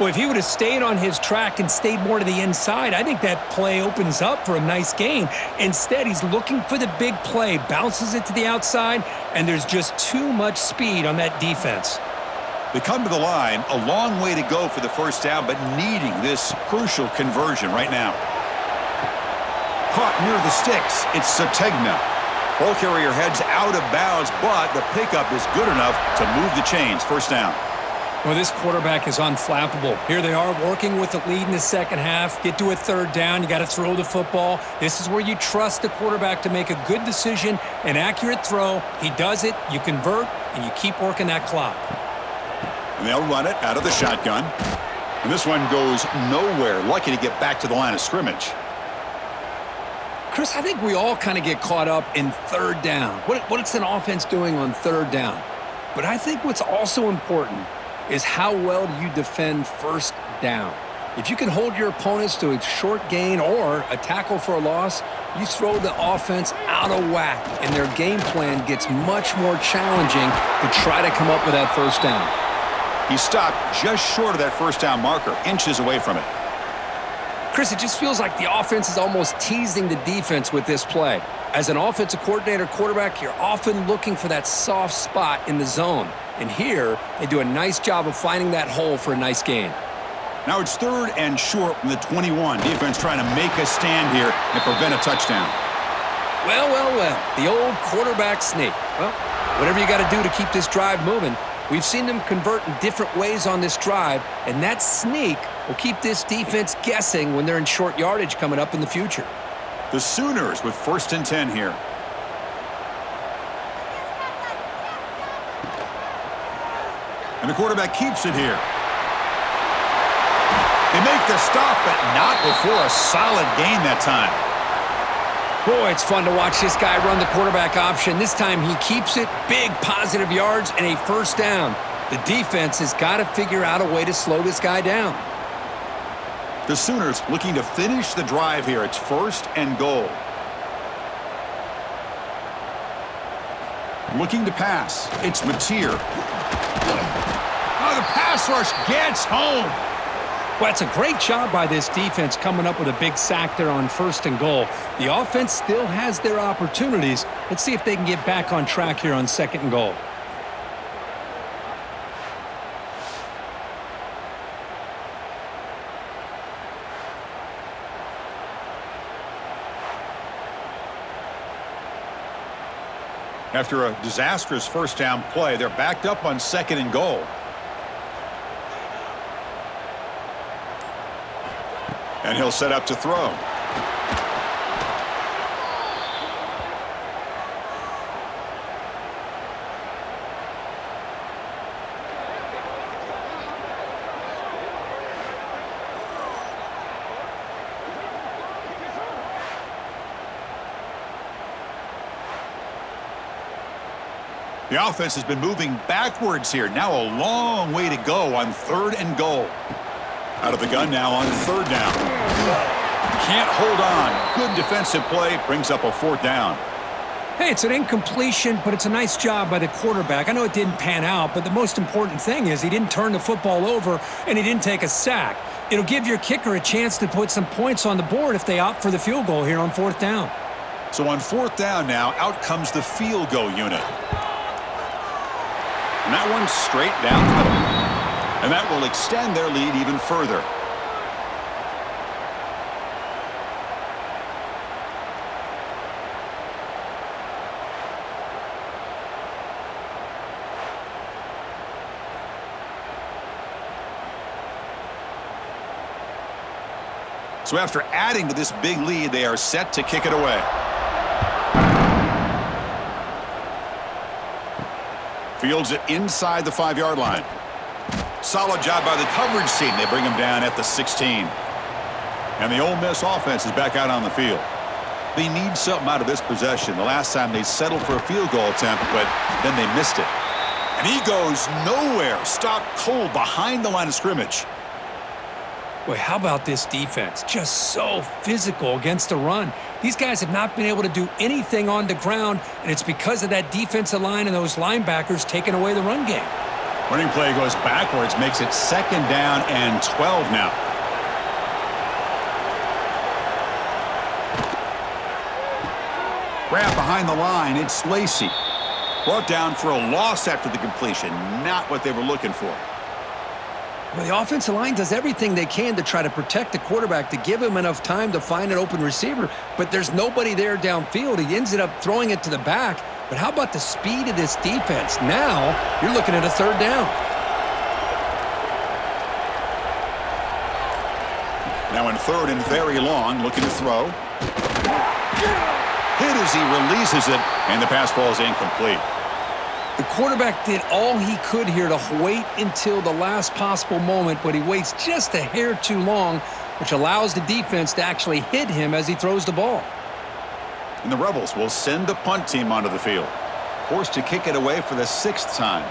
Well, if he would have stayed on his track and stayed more to the inside, I think that play opens up for a nice gain. Instead, he's looking for the big play, bounces it to the outside, and there's just too much speed on that defense. They come to the line, a long way to go for the first down, but needing this crucial conversion right now. Caught near the sticks. It's Sategna. Ball carrier heads out of bounds, but the pickup is good enough to move the chains. First down. Well, this quarterback is unflappable. Here they are working with the lead in the second half. Get to a third down. You got to throw the football. This is where you trust the quarterback to make a good decision, an accurate throw. He does it, you convert, and you keep working that clock. And they'll run it out of the shotgun. And this one goes nowhere. Lucky to get back to the line of scrimmage. Chris, I think we all kind of get caught up in third down. What's an offense doing on third down? But I think what's also important is how well do you defend first down. If you can hold your opponents to a short gain or a tackle for a loss, you throw the offense out of whack, and their game plan gets much more challenging to try to come up with that first down. He stopped just short of that first down marker, inches away from it. Chris, it just feels like the offense is almost teasing the defense with this play. As an offensive coordinator quarterback, you're often looking for that soft spot in the zone. And here, they do a nice job of finding that hole for a nice gain. Now it's 3rd and short from the 21. Defense trying to make a stand here and prevent a touchdown. Well, the old quarterback sneak. Well, whatever you got to do to keep this drive moving. We've seen them convert in different ways on this drive, and that sneak will keep this defense guessing when they're in short yardage coming up in the future. The Sooners with 1st and 10 here. And the quarterback keeps it here. They make the stop, but not before a solid gain that time. Boy, it's fun to watch this guy run the quarterback option. This time he keeps it, big positive yards, and a first down. The defense has got to figure out a way to slow this guy down. The Sooners looking to finish the drive here. It's 1st and goal. Looking to pass. It's Mateer. Oh, the pass rush gets home. Well, it's a great job by this defense coming up with a big sack there on 1st and goal. The offense still has their opportunities. Let's see if they can get back on track here on 2nd and goal. After a disastrous first down play, they're backed up on 2nd and goal. And he'll set up to throw. The offense has been moving backwards here. Now a long way to go on 3rd and goal. Out of the gun now on 3rd down. Can't hold on. Good defensive play. Brings up a 4th down. Hey, it's an incompletion, but it's a nice job by the quarterback. I know it didn't pan out, but the most important thing is he didn't turn the football over and he didn't take a sack. It'll give your kicker a chance to put some points on the board if they opt for the field goal here on 4th down. So on 4th down now, out comes the field goal unit. And that one's straight down the middle. And that will extend their lead even further. So after adding to this big lead, they are set to kick it away. Fields it inside the 5-yard line. Solid job by the coverage team. They bring him down at the 16. And the Ole Miss offense is back out on the field. They need something out of this possession. The last time they settled for a field goal attempt, but then they missed it. And he goes nowhere. Stopped cold behind the line of scrimmage. Boy, how about this defense? Just so physical against the run. These guys have not been able to do anything on the ground, and it's because of that defensive line and those linebackers taking away the run game. Running play goes backwards, makes it 2nd down and 12 now. Grab behind the line, it's Lacey. Brought down for a loss after the completion, not what they were looking for. Well, the offensive line does everything they can to try to protect the quarterback, to give him enough time to find an open receiver, but there's nobody there downfield. He ends up throwing it to the back. But how about the speed of this defense? Now you're looking at a 3rd down. Now in 3rd and very long, looking to throw. Hit as he releases it, and the pass falls incomplete. The quarterback did all he could here to wait until the last possible moment, but he waits just a hair too long, which allows the defense to actually hit him as he throws the ball. And the Rebels will send the punt team onto the field, forced to kick it away for the 6th time.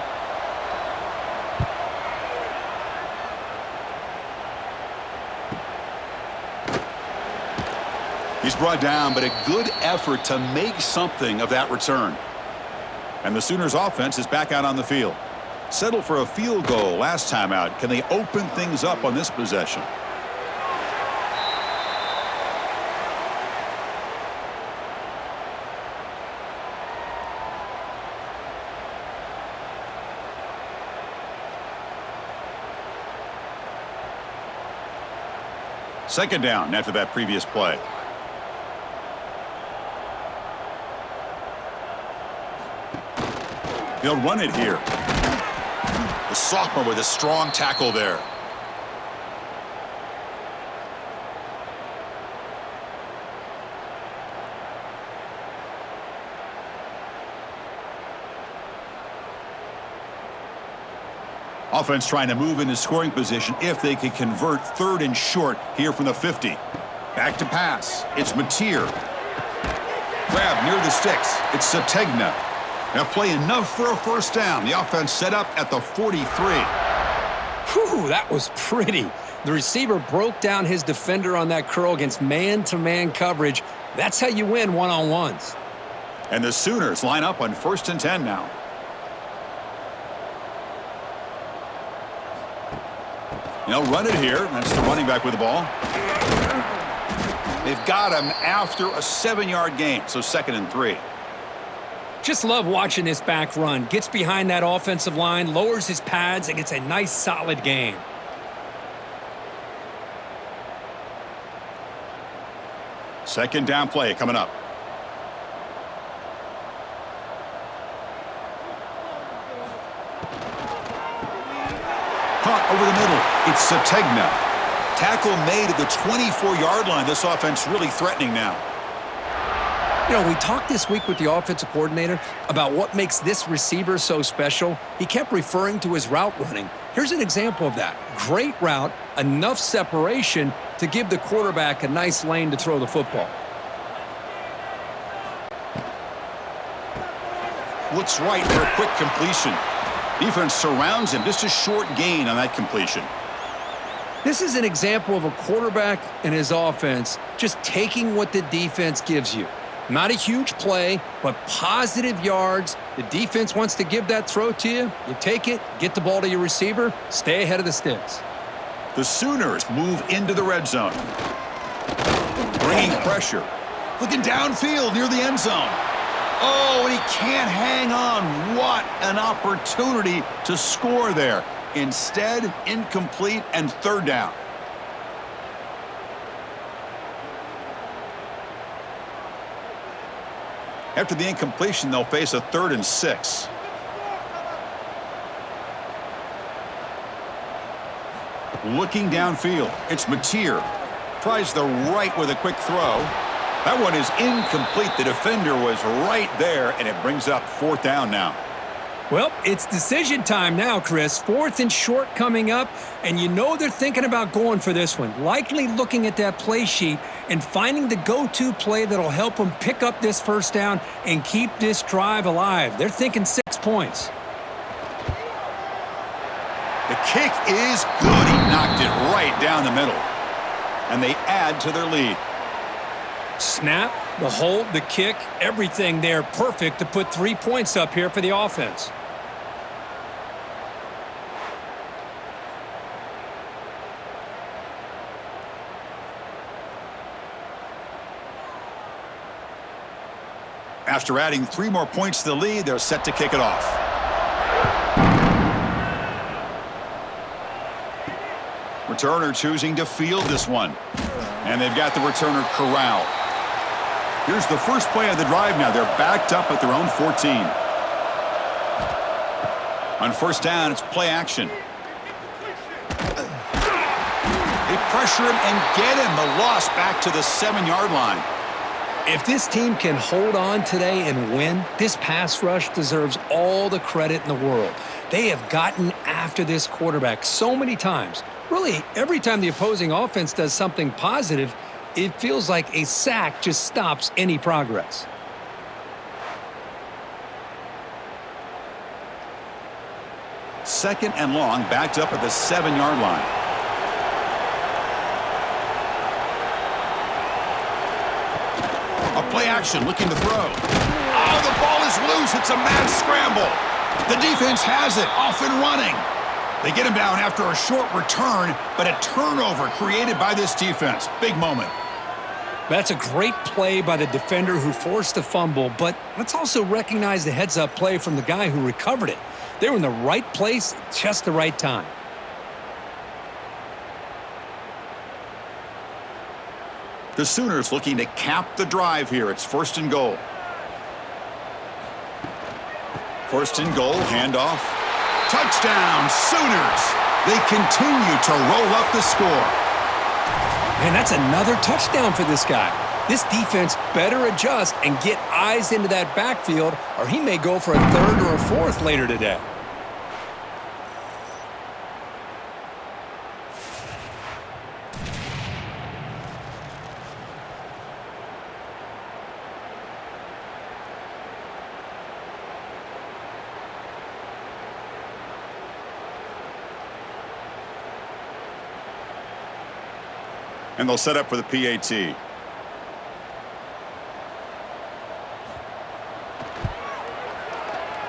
He's brought down, but a good effort to make something of that return. And the Sooners offense is back out on the field. Settled for a field goal last time out. Can they open things up on this possession? Second down after that previous play. They'll run it here. The sophomore with a strong tackle there. Offense trying to move into scoring position if they can convert 3rd and short here from the 50. Back to pass. It's Mateer. Grab near the sticks. It's Sategna. Now play enough for a 1st down. The offense set up at the 43. Whew, that was pretty. The receiver broke down his defender on that curl against man-to-man coverage. That's how you win one-on-ones. And the Sooners line up on 1st and 10 now. They'll run it here. That's the running back with the ball. They've got him after a 7-yard gain, so 2nd and 3. Just love watching this back run. Gets behind that offensive line, lowers his pads, and gets a nice, solid gain. Second down play coming up. Caught over the middle. It's Sategna. Tackle made at the 24-yard line. This offense really threatening now. You know, we talked this week with the offensive coordinator about what makes this receiver so special. He kept referring to his route running. Here's an example of that. Great route, enough separation to give the quarterback a nice lane to throw the football. looks right for a quick completion. Defense surrounds him. Just a short gain on that completion. This is an example of a quarterback and his offense just taking what the defense gives you. Not a huge play, but positive yards. The defense wants to give that throw to you. You take it, get the ball to your receiver, stay ahead of the sticks. The Sooners move into the red zone. Bringing pressure. Looking downfield near the end zone. Oh, and he can't hang on. What an opportunity to score there. Instead, incomplete and third down. After the incompletion, they'll face a 3rd and 6. Looking downfield, it's Mateer. Tries the right with a quick throw. That one is incomplete. The defender was right there, and it brings up 4th down now. Well, it's decision time now, Chris. 4th and short coming up, and you know they're thinking about going for this one. Likely looking at that play sheet and finding the go-to play that'll help them pick up this 1st down and keep this drive alive. They're thinking 6 points. The kick is good. He knocked it right down the middle. And they add to their lead. Snap, the hold, the kick, everything there perfect to put 3 points up here for the offense. After adding 3 more points to the lead, they're set to kick it off. Returner choosing to field this one. And they've got the returner corralled. Here's the first play of the drive now. They're backed up at their own 14. On 1st down, it's play action. They pressure him and get him. The loss back to the 7-yard line. If this team can hold on today and win, this pass rush deserves all the credit in the world. They have gotten after this quarterback so many times. Really, every time the opposing offense does something positive, it feels like a sack just stops any progress. Second and long, backed up at the 7-yard line. A play action, looking to throw. Oh, the ball is loose. It's a mad scramble. The defense has it, off and running. They get him down after a short return, but a turnover created by this defense. Big moment. That's a great play by the defender who forced the fumble, but let's also recognize the heads-up play from the guy who recovered it. They were in the right place at just the right time. The Sooners looking to cap the drive here. It's 1st and goal. 1st and goal, handoff. Touchdown, Sooners! They continue to roll up the score. Man, that's another touchdown for this guy. This defense better adjust and get eyes into that backfield, or he may go for a 3rd or a 4th later today. And they'll set up for the PAT.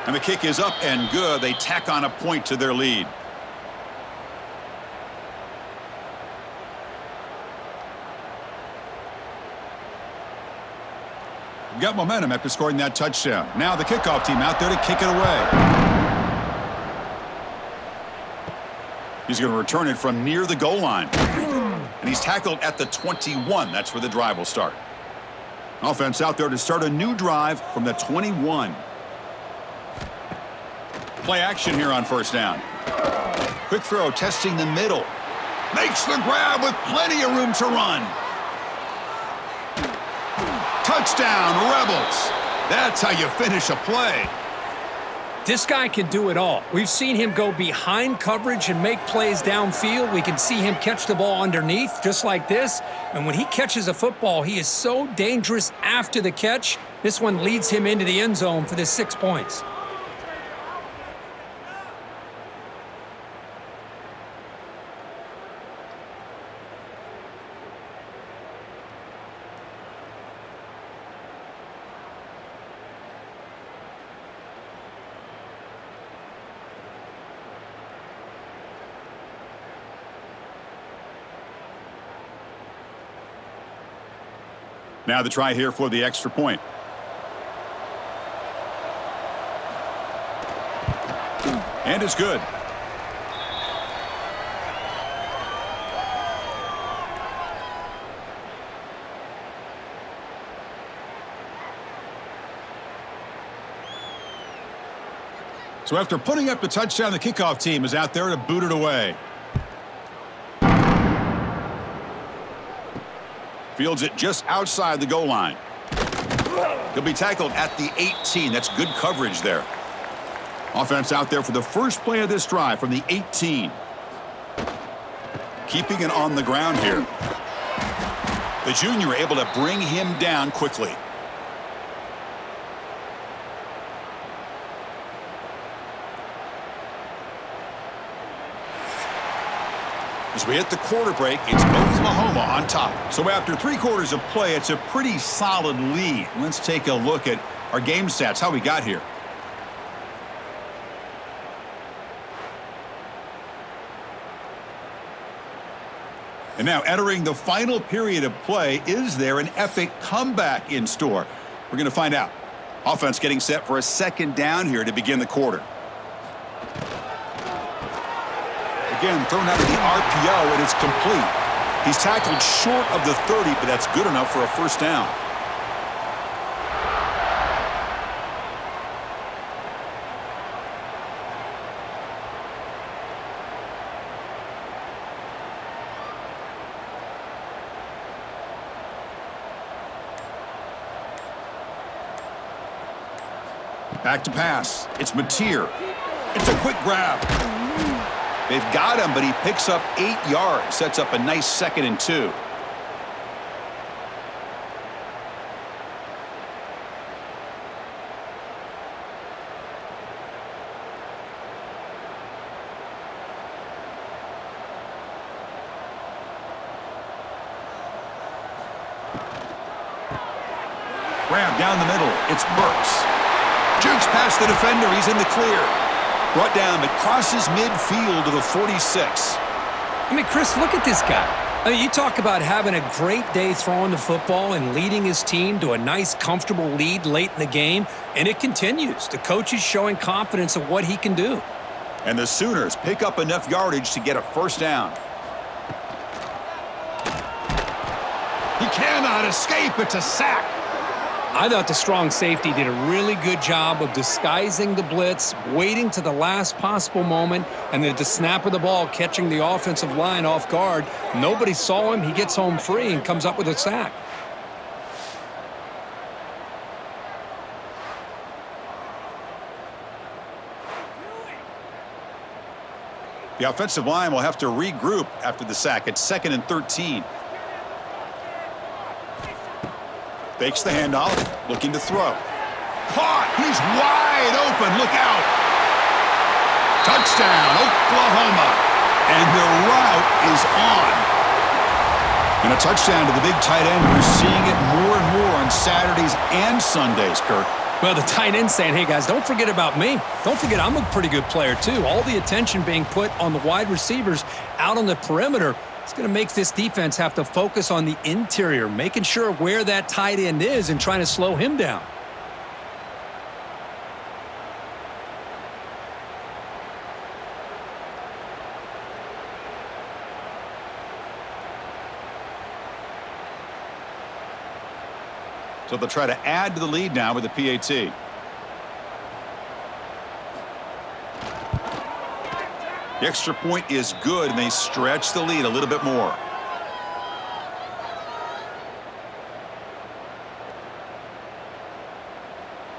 And the kick is up and good. They tack on a point to their lead. Got momentum after scoring that touchdown. Now the kickoff team out there to kick it away. He's going to return it from near the goal line. And he's tackled at the 21. That's where the drive will start. Offense out there to start a new drive from the 21. Play action here on 1st down. Quick throw testing the middle. Makes the grab with plenty of room to run. Touchdown, Rebels. That's how you finish a play. This guy can do it all. We've seen him go behind coverage and make plays downfield. We can see him catch the ball underneath, just like this. And when he catches a football, he is so dangerous after the catch. This one leads him into the end zone for the 6 points. Now the try here for the extra point. And it's good. So after putting up the touchdown, the kickoff team is out there to boot it away. Fields it just outside the goal line. He'll be tackled at the 18. That's good coverage there. Offense out there for the first play of this drive from the 18. Keeping it on the ground here. The junior able to bring him down quickly. As we hit the quarter break, it's Oklahoma on top. So after 3 quarters of play, it's a pretty solid lead. Let's take a look at our game stats, how we got here. And now entering the final period of play, is there an epic comeback in store? We're going to find out. Offense getting set for a second down here to begin the quarter. Again, thrown out of the RPO, and it's complete. He's tackled short of the 30, but that's good enough for a first down. Back to pass. It's Mateer. It's a quick grab. They've got him, but he picks up 8 yards. Sets up a nice 2nd and 2. Grab down the middle. It's Burks. Jukes past the defender. He's in the clear. Brought down, it crosses midfield to the 46. I mean, Chris, look at this guy. I mean, you talk about having a great day throwing the football and leading his team to a nice, comfortable lead late in the game, and it continues. The coach is showing confidence of what he can do. And the Sooners pick up enough yardage to get a first down. He cannot escape. It's a sack. I thought the strong safety did a really good job of disguising the blitz, waiting to the last possible moment, and then at the snap of the ball, catching the offensive line off guard. Nobody saw him. He gets home free and comes up with a sack. The offensive line will have to regroup after the sack. It's 2nd and 13. Fakes the handoff, looking to throw. Caught! He's wide open. Look out! Touchdown, Oklahoma. And the route is on. And a touchdown to the big tight end. We're seeing it more and more on Saturdays and Sundays, Kirk. Well, the tight end saying, hey, guys, don't forget about me. Don't forget I'm a pretty good player, too. All the attention being put on the wide receivers out on the perimeter. It's going to make this defense have to focus on the interior, making sure where that tight end is and trying to slow him down. So they'll try to add to the lead now with the PAT. The extra point is good, and they stretch the lead a little bit more.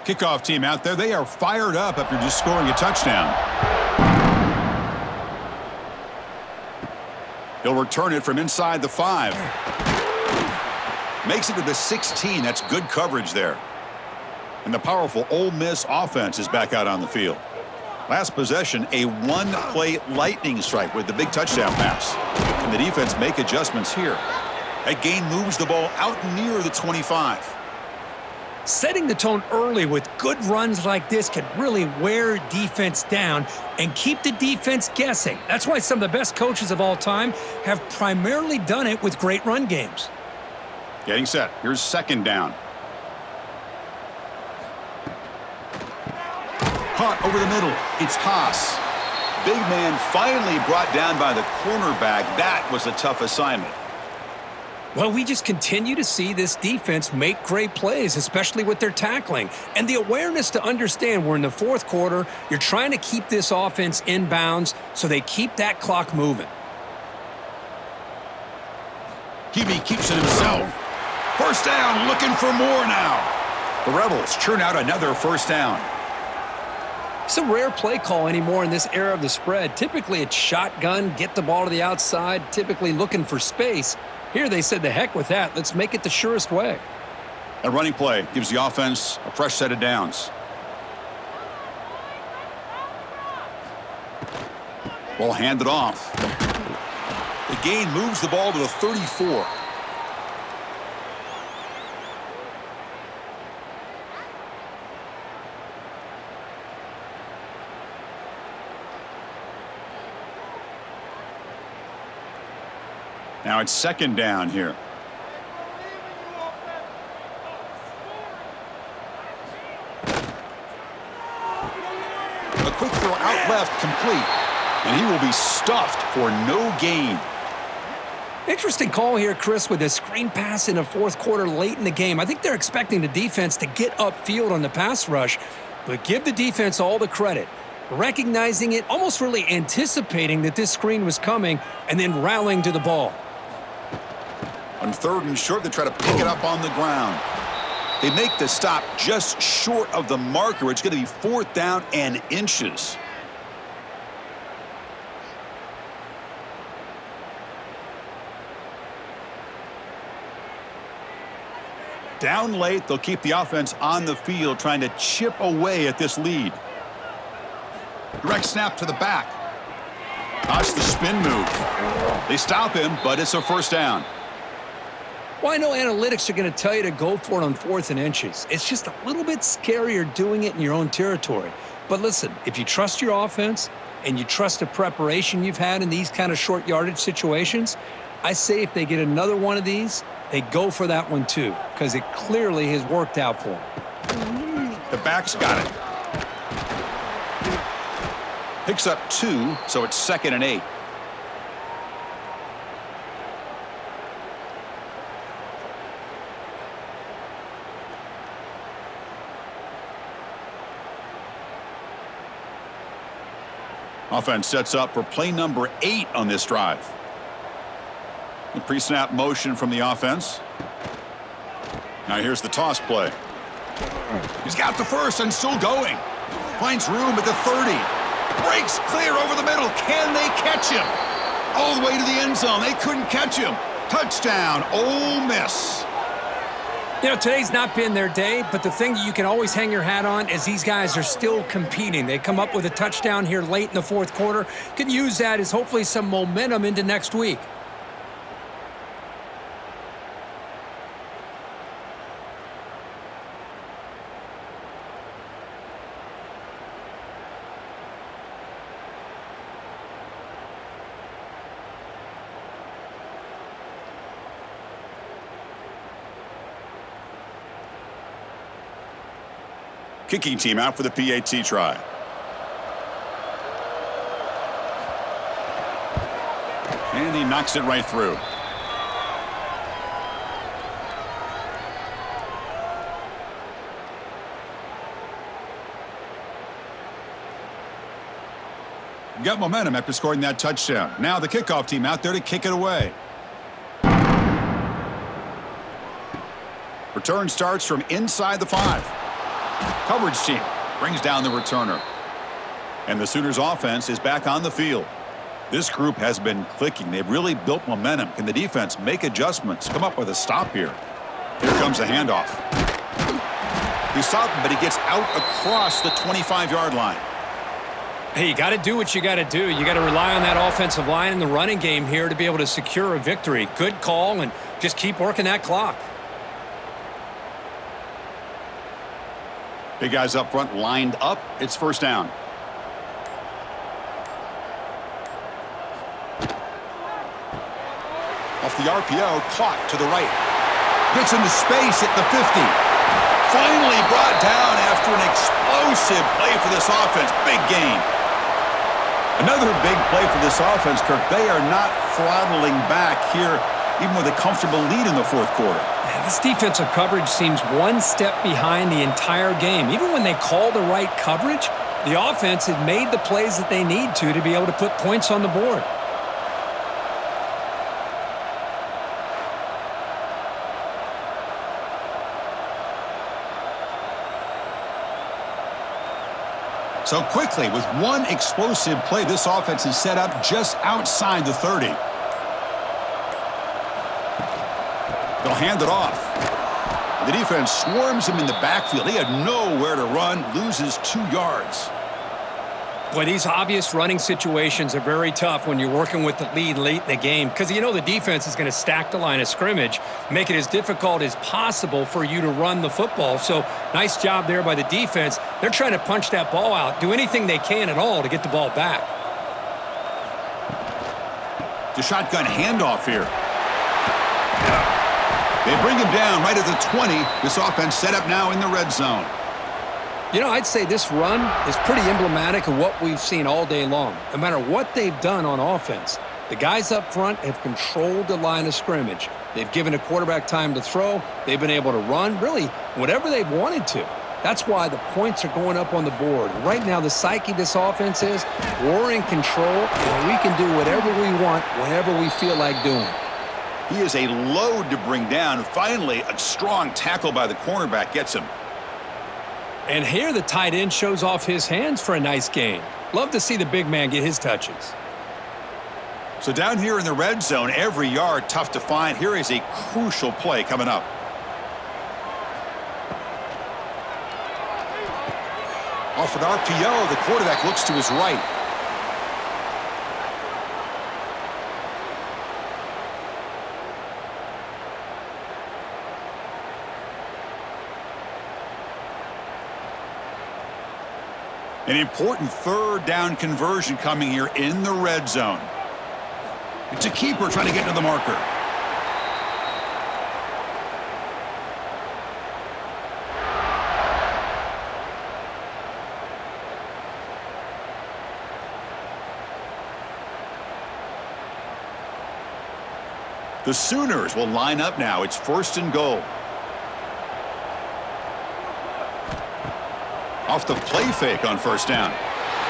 Kickoff team out there, they are fired up after just scoring a touchdown. He'll return it from inside the 5. Makes it to the 16. That's good coverage there. And the powerful Ole Miss offense is back out on the field. Last possession, a one-play lightning strike with the big touchdown pass. And the defense make adjustments here. That gain moves the ball out near the 25. Setting the tone early with good runs like this can really wear defense down and keep the defense guessing. That's why some of the best coaches of all time have primarily done it with great run games. Getting set. Here's second down. Caught over the middle. It's Haas. Big man finally brought down by the cornerback. That was a tough assignment. Well, we just continue to see this defense make great plays, especially with their tackling. And the awareness to understand we're in the fourth quarter, you're trying to keep this offense in bounds so they keep that clock moving. QB keeps it himself. First down, looking for more now. The Rebels churn out another first down. It's a rare play call anymore in this era of the spread. Typically, it's shotgun, get the ball to the outside, typically looking for space. Here they said, the heck with that. Let's make it the surest way. A running play gives the offense a fresh set of downs. Ball handed off. The gain moves the ball to the 34. Now it's second down here. A quick throw out left, complete. And he will be stuffed for no gain. Interesting call here, Chris, with a screen pass in the fourth quarter late in the game. I think they're expecting the defense to get upfield on the pass rush, but give the defense all the credit. Recognizing it, almost really anticipating that this screen was coming, and then rallying to the ball. On third and short, they try to pick it up on the ground. They make the stop just short of the marker. It's going to be fourth down and inches. Down late, they'll keep the offense on the field, trying to chip away at this lead. Direct snap to the back. That's the spin move. They stop him, but it's a first down. Well, I know analytics are going to tell you to go for it on fourth and inches. It's just a little bit scarier doing it in your own territory. But listen, if you trust your offense and you trust the preparation you've had in these kind of short yardage situations, I say if they get another one of these, they go for that one too, because it clearly has worked out for them. The back's got it. Picks up 2, so it's 2nd and 8. Offense sets up for play number 8 on this drive. The pre-snap motion from the offense. Now here's the toss play. He's got the first and still going. Finds room at the 30. Breaks clear over the middle. Can they catch him? All the way to the end zone. They couldn't catch him. Touchdown, Ole Miss. You know, today's not been their day, but the thing you can always hang your hat on is these guys are still competing. They come up with a touchdown here late in the fourth quarter. Can use that as hopefully some momentum into next week. Kicking team out for the PAT try. And he knocks it right through. Got momentum after scoring that touchdown. Now the kickoff team out there to kick it away. Return starts from inside the 5. Coverage team brings down the returner. And the Sooners offense is back on the field. This group has been clicking. They've really built momentum. Can the defense make adjustments? Come up with a stop here. Here comes the handoff. He stopped him, but he gets out across the 25-yard line. Hey, you got to do what you got to do. You got to rely on that offensive line in the running game here to be able to secure a victory. Good call, and just keep working that clock. Big guys up front lined up. It's first down. Off the RPO, caught to the right. Gets into space at the 50. Finally brought down after an explosive play for this offense. Big gain. Another big play for this offense, Kirk. They are not throttling back here, even with a comfortable lead in the fourth quarter. This defensive coverage seems one step behind the entire game. Even when they call the right coverage, the offense has made the plays that they need to be able to put points on the board. So quickly, with one explosive play, this offense is set up just outside the 30. They'll hand it off. The defense swarms him in the backfield. He had nowhere to run, loses 2 yards. Boy, these obvious running situations are very tough when you're working with the lead late in the game because you know the defense is going to stack the line of scrimmage, make it as difficult as possible for you to run the football. So nice job there by the defense. They're trying to punch that ball out, do anything they can at all to get the ball back. The shotgun handoff here. They bring him down right at the 20. This offense set up now in the red zone. You know, I'd say this run is pretty emblematic of what we've seen all day long. No matter what they've done on offense, the guys up front have controlled the line of scrimmage. They've given a quarterback time to throw. They've been able to run, really, whatever they've wanted to. That's why the points are going up on the board. Right now, the psyche of this offense is we're in control, and we can do whatever we want, whenever we feel like doing it. He is a load to bring down. Finally, a strong tackle by the cornerback gets him. And here the tight end shows off his hands for a nice gain. Love to see the big man get his touches. So down here in the red zone, every yard tough to find. Here is a crucial play coming up. Off an RPO, the quarterback looks to his right. An important third down conversion coming here in the red zone. It's a keeper trying to get to the marker. The Sooners will line up now. It's first and goal. Off the play fake on first down.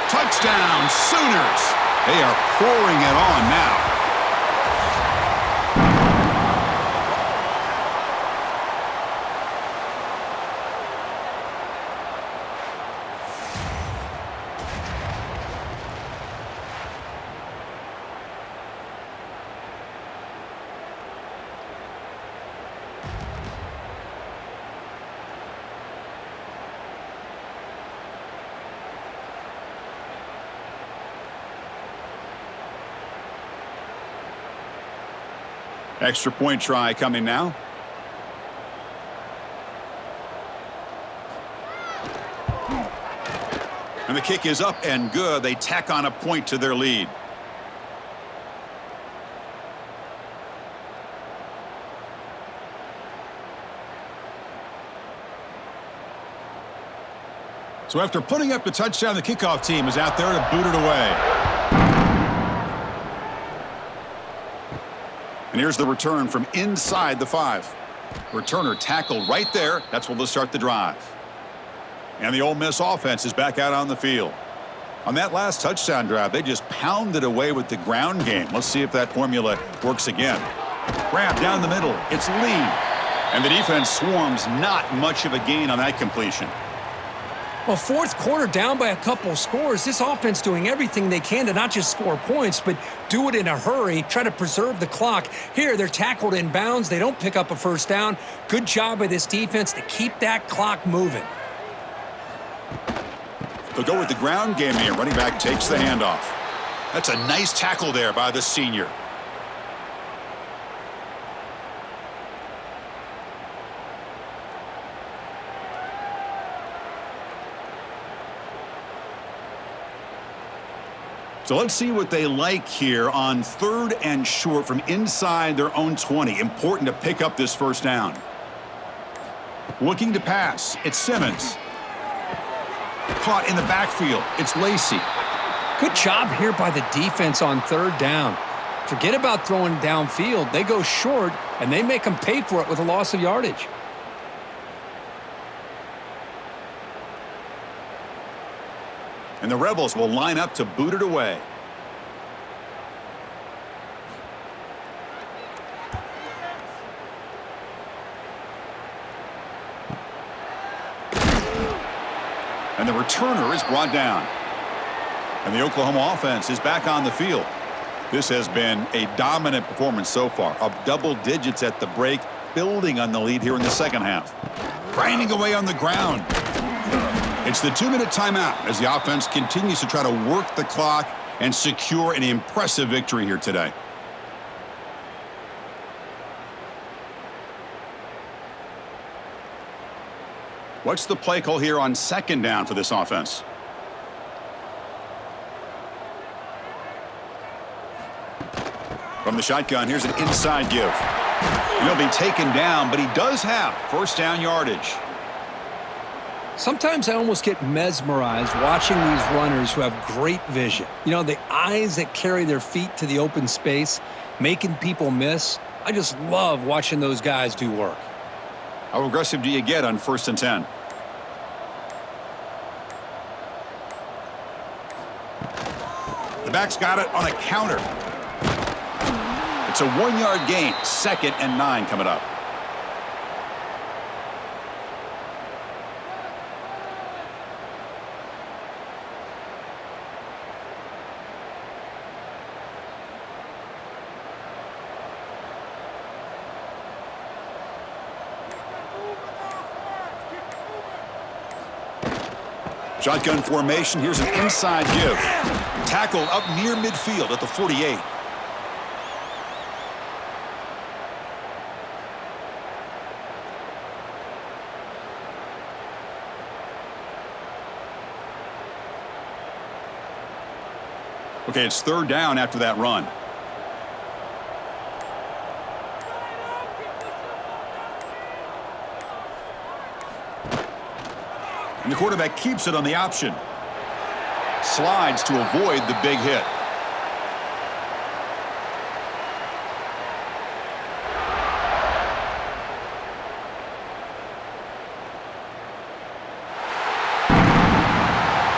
Touchdown, Sooners. They are pouring it on now. Extra point try coming now. And the kick is up and good. They tack on a point to their lead. So after putting up the touchdown, the kickoff team is out there to boot it away. And here's the return from inside the 5. Returner tackled right there. That's where they'll start the drive. And the Ole Miss offense is back out on the field. On that last touchdown drive, they just pounded away with the ground game. Let's see if that formula works again. Grab down the middle. It's Lee. And the defense swarms, not much of a gain on that completion. Well, fourth quarter down by a couple of scores. This offense doing everything they can to not just score points, but do it in a hurry, try to preserve the clock. Here, they're tackled in bounds. They don't pick up a first down. Good job by this defense to keep that clock moving. They'll go with the ground game here. Running back takes the handoff. That's a nice tackle there by the senior. So let's see what they like here on 3rd and short from inside their own 20. Important to pick up this first down. Looking to pass. It's Simmons. Caught in the backfield. It's Lacey. Good job here by the defense on 3rd down. Forget about throwing downfield. They go short, and they make them pay for it with a loss of yardage. And the Rebels will line up to boot it away. And the returner is brought down. And the Oklahoma offense is back on the field. This has been a dominant performance so far, up double digits at the break, building on the lead here in the second half. Grinding away on the ground. It's the 2-minute timeout as the offense continues to try to work the clock and secure an impressive victory here today. What's the play call here on 2nd down for this offense? From the shotgun, here's an inside give. He'll be taken down, but he does have first down yardage. Sometimes I almost get mesmerized watching these runners who have great vision. You know, the eyes that carry their feet to the open space, making people miss. I just love watching those guys do work. How aggressive do you get on 1st and 10? The back's got it on a counter. It's a 1-yard gain. 2nd and 9 coming up. Shotgun formation. Here's an inside give. Tackled up near midfield at the 48. Okay, it's 3rd down after that run. And the quarterback keeps it on the option. Slides to avoid the big hit.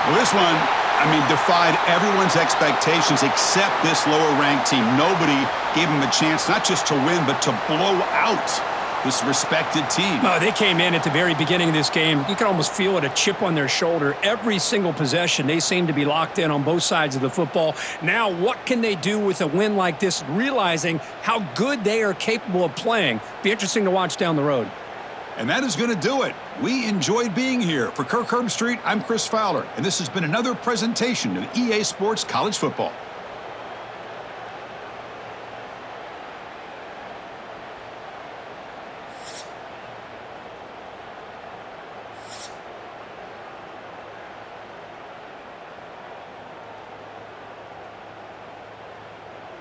Well, this one, defied everyone's expectations except this lower-ranked team. Nobody gave them a chance not just to win, but to blow out this respected team. Oh, they came in at the very beginning of this game. You can almost feel it, a chip on their shoulder. Every single possession, they seem to be locked in on both sides of the football. Now, what can they do with a win like this, realizing how good they are capable of playing? Be interesting to watch down the road. And that is going to do it. We enjoyed being here. For Kirk Herbstreit, I'm Chris Fowler, and this has been another presentation of EA Sports College Football.